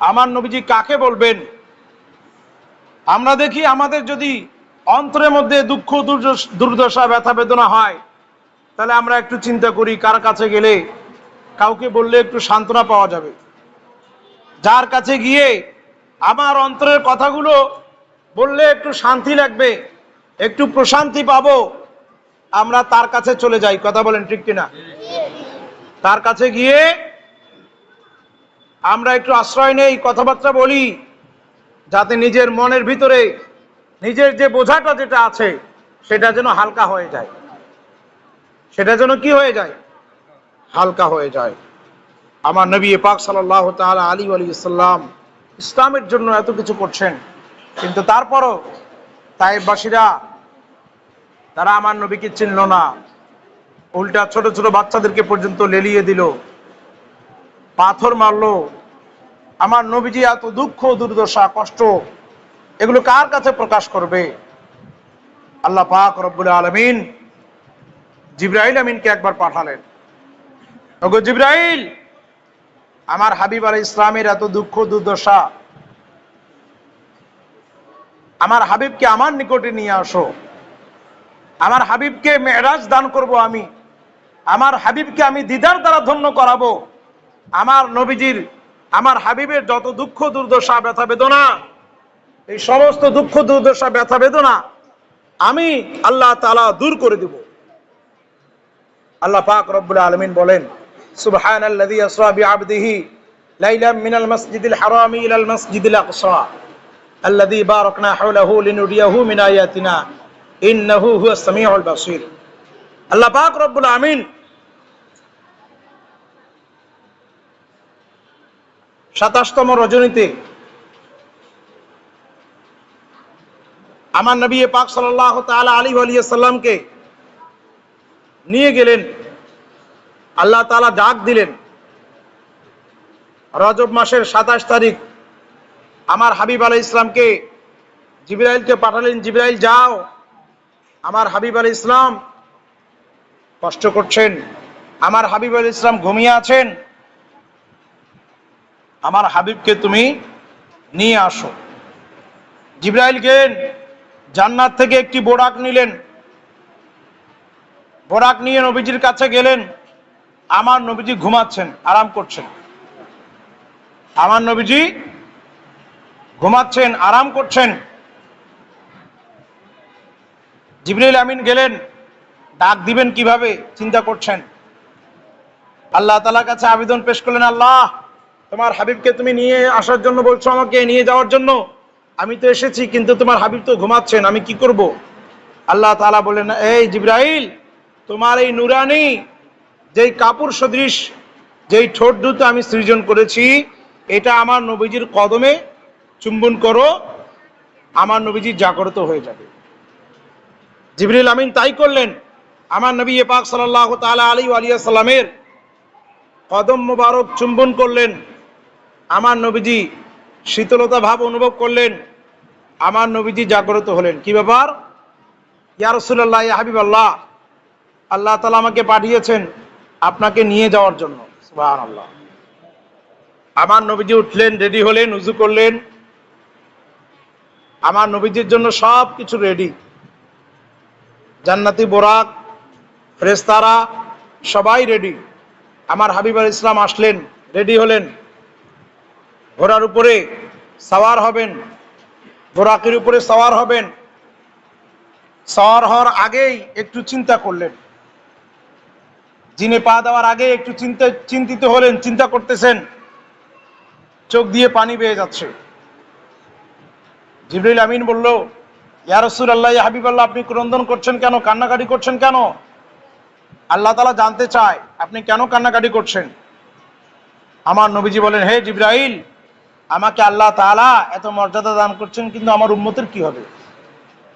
আমার নবীজি কাকে বলবেন? আমরা দেখি আমাদের যদি অন্তরের মধ্যে দুঃখ, দুর্দশা, ব্যথা বেদনা হয়, তাহলে আমরা একটু চিন্তা করি কার কাছে গেলে, কাউকে বললে একটু সান্ত্বনা পাওয়া যাবে। যার কাছে গিয়ে আমার অন্তরের কথাগুলো বললে একটু শান্তি লাগবে, একটু প্রশান্তি পাবো, আমরা তার কাছে চলে যাই। কথা বলেন ঠিক কিনা? তার কাছে গিয়ে আমরা একটু আশ্রয় নেই, কথাবার্তা বলি, যাতে নিজের মনের ভিতরে নিজের যে বোঝাটা যেটা আছে সেটা যেন হালকা হয়ে যায়। সেটা যেন কি হয়ে যায়? হালকা হয়ে যায়। আমার নবী পাক সাল্লাল্লাহু তাআলা আলাইহি ওয়া সাল্লাম ইসলামের জন্য এত কিছু করছেন, কিন্তু তারপরও তায়েফবাসীরা তারা আমার নবীকে চিনল না, উল্টা ছোট ছোট বাচ্চাদেরকে পর্যন্ত লেলিয়ে দিল, পাথর মারলো। আমার নবীজি এত দুঃখ, দুর্দশা, কষ্ট এগুলো কার কাছে প্রকাশ করবে? আল্লাহ পাক রব্বুল আলামিন জিবরাইল আমিনকে একবার পাঠালেন, ওগো জিবরাইল, আমার হাবিব আলাইহিস সালামের এত দুঃখ, দুর্দশা, আমার হাবিবকে আমার নিকটে নিয়ে আসো। আমার হাবিবকে মেরাজ দান করব আমি, আমার হাবিবকে আমি দিদার দ্বারা ধন্য করাবো। আমার নবীজির, আমার হাবিবের যত দুঃখ, দুর্দশা, ব্যথা বেদনা, এই সমস্ত দুঃখ, দুর্দশা, ব্যথা বেদনা আমি আল্লাহ তাআলা দূর করে দেব। আল্লাহ পাক রব্বুল আলামিন বলেন, সুবহানাল্লাযী আসরা বিআবদিহি লাইলাম মিনাল মাসজিদিল হারামি ইলাল মাসজিদিল আকসা আল্লাযী বারাকনা হাওলাহু লিনুরিয়াহু মিন আয়াতিনা ইন্নাহু হুয়াস সামিউল বাসীর। আল্লাহ পাক রব্বুল আলামিন 27তম রজনীতে আমার নবী পাক সাল্লাল্লাহু তাআলা আলাইহি ওয়া সাল্লামকে নিয়ে গেলেন। আল্লাহ তাআলা ডাক দিলেন, রজব মাসের 27 তারিখ আমার হাবিব আলাইহিস সালামকে জিবরাইলকে পাঠালেন, জিবরাইল যাও, আমার হাবিব আলাইহিস সালাম কষ্ট করছেন, আমার হাবিব আলাইহিস সালাম ঘুমিয়ে আছেন, আমার হাবিবকে তুমি নিয়ে আসো। জিবরাইল গেলেন, জান্নাত থেকে একটি বোরাক নিলেন, বোরাক নিয়ে নবীজির কাছে গেলেন। আমার নবীজি ঘুমাচ্ছেন, আরাম করছেন। আমার নবীজি ঘুমাচ্ছেন, আরাম করছেন। জিবরাইল আমিন গেলেন, ডাক দিবেন কিভাবে চিন্তা করছেন। আল্লাহ তাআলার কাছে আবেদন পেশ করলেন, আল্লাহ, তোমার হাবিবকে তুমি নিয়ে আসার জন্য বলছো, আমাকে নিয়ে যাওয়ার জন্য, আমি তো এসেছি, কিন্তু তোমার হাবিব তো ঘুমাচ্ছেন, আমি কি করব? আল্লাহ তাআলা বললেন, এই জিবরাইল, তোমার এই নুরানি যেই কাপড় সদৃশ যেই ঠোঁট দুটো আমি সৃজন করেছি, এটা আমার নবীজির কদমে চুম্বন করো, আমার নবীজি জাগ্রত হয়ে যাবে। জিবরিল আমিন তাই করলেন। আমার নবী পাক সাল্লাল্লাহু তাআলা আলাইহি ওয়া সাল্লামের কদম মোবারক চুম্বন করলেন। আমার নবীজি শীতলতা ভাব অনুভব করলেন। আমার নবীজি জাগ্রত হলেন, কি ব্যাপার? ইয়া রাসূলুল্লাহ, ইয়া হাবিবাল্লাহ, আল্লাহ তাআলা আমাকে পাঠিয়েছেন আপনাকে নিয়ে যাওয়ার জন্য। সুবহানাল্লাহ। আমার নবীজি উঠলেন, রেডি হলেন, উযু করলেন। আমার নবীজির জন্য সব কিছু রেডি। জান্নাতি বোরাক, ফেরেশতারা সবাই রেডি। আমার হাবিব আলাইহিস ইসলাম আসলেন, রেডি হলেন, ঘোড়ার উপরে সওয়ার হবেন, বোরাকের উপরে সওয়ার হবেন। সওয়ার হওয়ার আগেই একটু চিন্তা করলেন, জিনে পা দেওয়ার আগে একটু চিন্তিত হলেন, চিন্তা করতেছেন, চোখ দিয়ে পানি বেয়ে যাচ্ছে। জিবরিল আমিন বলল, ইয়া রাসূলুল্লাহ, ইয়া হাবিবাল্লাহ, আপনি ক্রন্দন করছেন কেন, কান্নাকাটি করছেন কেন? আল্লাহ তাআলা জানতে চায় আপনি কেন কান্নাকাটি করছেন। আমার নবীজি বলেন, হে জিবরাইল, আমাকে আল্লাহ তাআলা এত মর্যাদা দান করছেন, কিন্তু আমার উম্মতের কি হবে?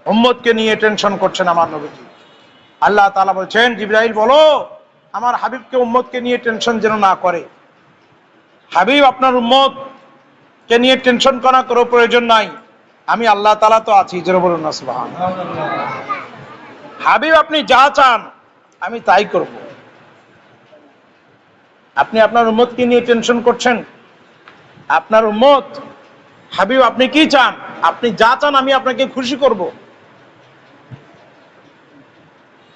উম্মতকে নিয়ে টেনশন করছেন আমার নবীজি। আল্লাহ তাআলা বলছেন, জিবরাইল বলো আমার হাবিবকে উম্মতকে নিয়ে টেনশন যেন না করে। হাবিব আপনার উম্মতকে নিয়ে টেনশন করার কোনো প্রয়োজন নাই, আমি আল্লাহ তাআলা তো আছি। যেন বলুন না সুবহানাল্লাহ। হাবিব আপনি যা চান আমি তাই করব। আপনি আপনার উম্মতকে নিয়ে টেনশন করছেন, আপনার উম্মত হাবিব আপনি কি চান? আপনি যা চান আমি আপনাকে খুশি করব,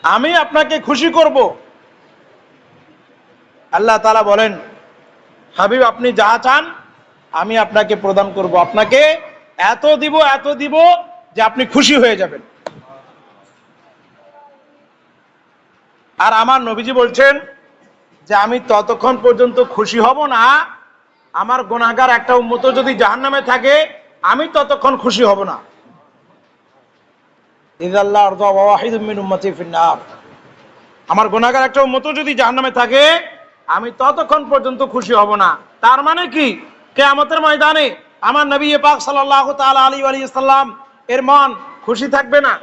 আমি আপনাকে খুশি করব। আল্লাহ তাআলা বলেন, হাবিব আপনি যা চান আমি আপনাকে প্রদান করব, আপনাকে এত দিব যে আপনি খুশি হয়ে যাবেন। আর আমার নবীজি বলছেন যে আমি ততক্ষণ পর্যন্ত খুশি হব না, আমার গুনাহগার একটা উম্মত যদি জাহান্নামে থাকে আমি ততক্ষণ খুশি হব না। ইযাল্লাহ আরযা ওয়াহিদুম মিন উম্মতি ফিন্নার, আমার গুনাহগার একটা উম্মত যদি জাহান্নামে থাকে আমি ততক্ষণ পর্যন্ত খুশি হব না। তার মানে কি? কিয়ামতের ময়দানে আমার নবী পাক সাল্লাল্লাহু তাআলা আলাইহি ওয়া সাল্লাম এর মন খুশি থাকবে না,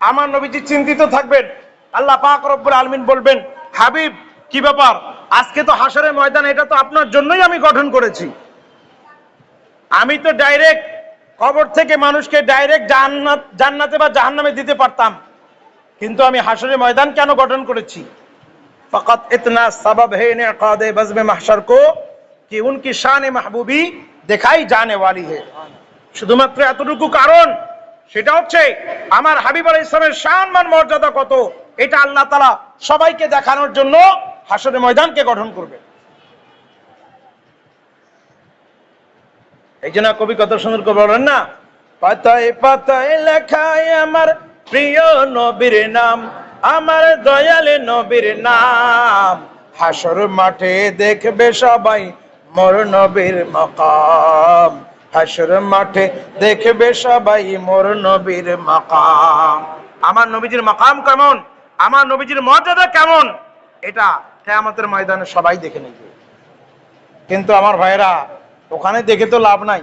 আমার নবীজি চিন্তিত থাকবেন। আল্লাহ পাক রব্বুল আলামিন বলবেন, হাবিব কি ব্যাপার, আজকে তো হাশরের ময়দান, এটা তো আপনার জন্যই আমি গঠন করেছি। আমি তো ডাইরেক্ট কবর থেকে মানুষকে ডাইরেক্ট জান্নাতে বা জাহান্নামে দিতে পারতাম, কিন্তু আমি হাশরের ময়দান কেন গঠন করেছি? फकत इतना सबब है इनेकाद बज़्म महशर को कि उनकी शान महबूबी दिखाई जाने वाली है। শুধুমাত্র এতটুকু কারণ, সেটা হচ্ছে আমার হাবিব আলাইহিস সালামের শান মান মর্যাদা কত, এটা আল্লাহ তাআলা সবাইকে দেখানোর জন্য হাশরের ময়দানকে গঠন করবে। এই জন্য কবি কত সুন্দর করে বলেন না, পাতায় পাতায় লেখায় আমার প্রিয় নবীর নাম, আমার দয়ালে নবীর নাম, হাশর মাঠে দেখবে সবাই মোর নবীর মাকাম, হাশর মাঠে দেখবে সবাই মোর নবীর মাকাম। আমার নবীজির মাকাম কেমন, আমার নবীজির মর্যাদা কেমন, এটা কিয়ামতের ময়দানে সবাই দেখে নেবে। কিন্তু আমার ভাইরা, ওখানে দেখে তো লাভ নাই,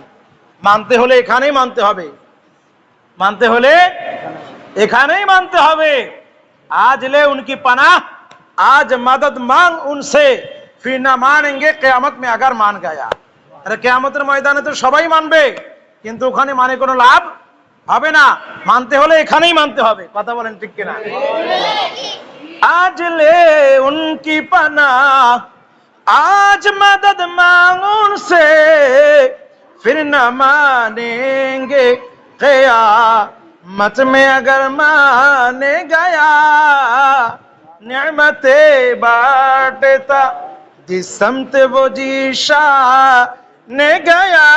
মানতে হলে এখানেই মানতে হবে, মানতে হলে এখানেই মানতে হবে। आज ले उनकी पनाह, आज मदद मांग उनसे, फिर ना मानेंगे कियामत में अगर मान गया। अरे কিয়ামতের ময়দানে তো সবাই মানবে, কিন্তু ওখানে মানে কোনো লাভ হবে না, মানতে হলে এখানেই মানতে হবে। কথা বলেন ঠিক কিনা? आज ले उनकी पनाह, आज मदद मांग उनसे, फिर न मानेंगे क़यामत में अगर माने गया। नेमते बांटता जिस समत वो जी शाने गया,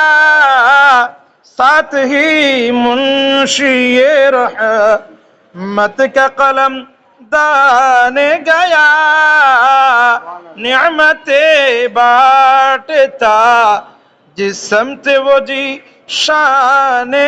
साथ ही मुंशी रहमत का कलम दाने गया। नेमते बांटता जिस समत वो जी शाने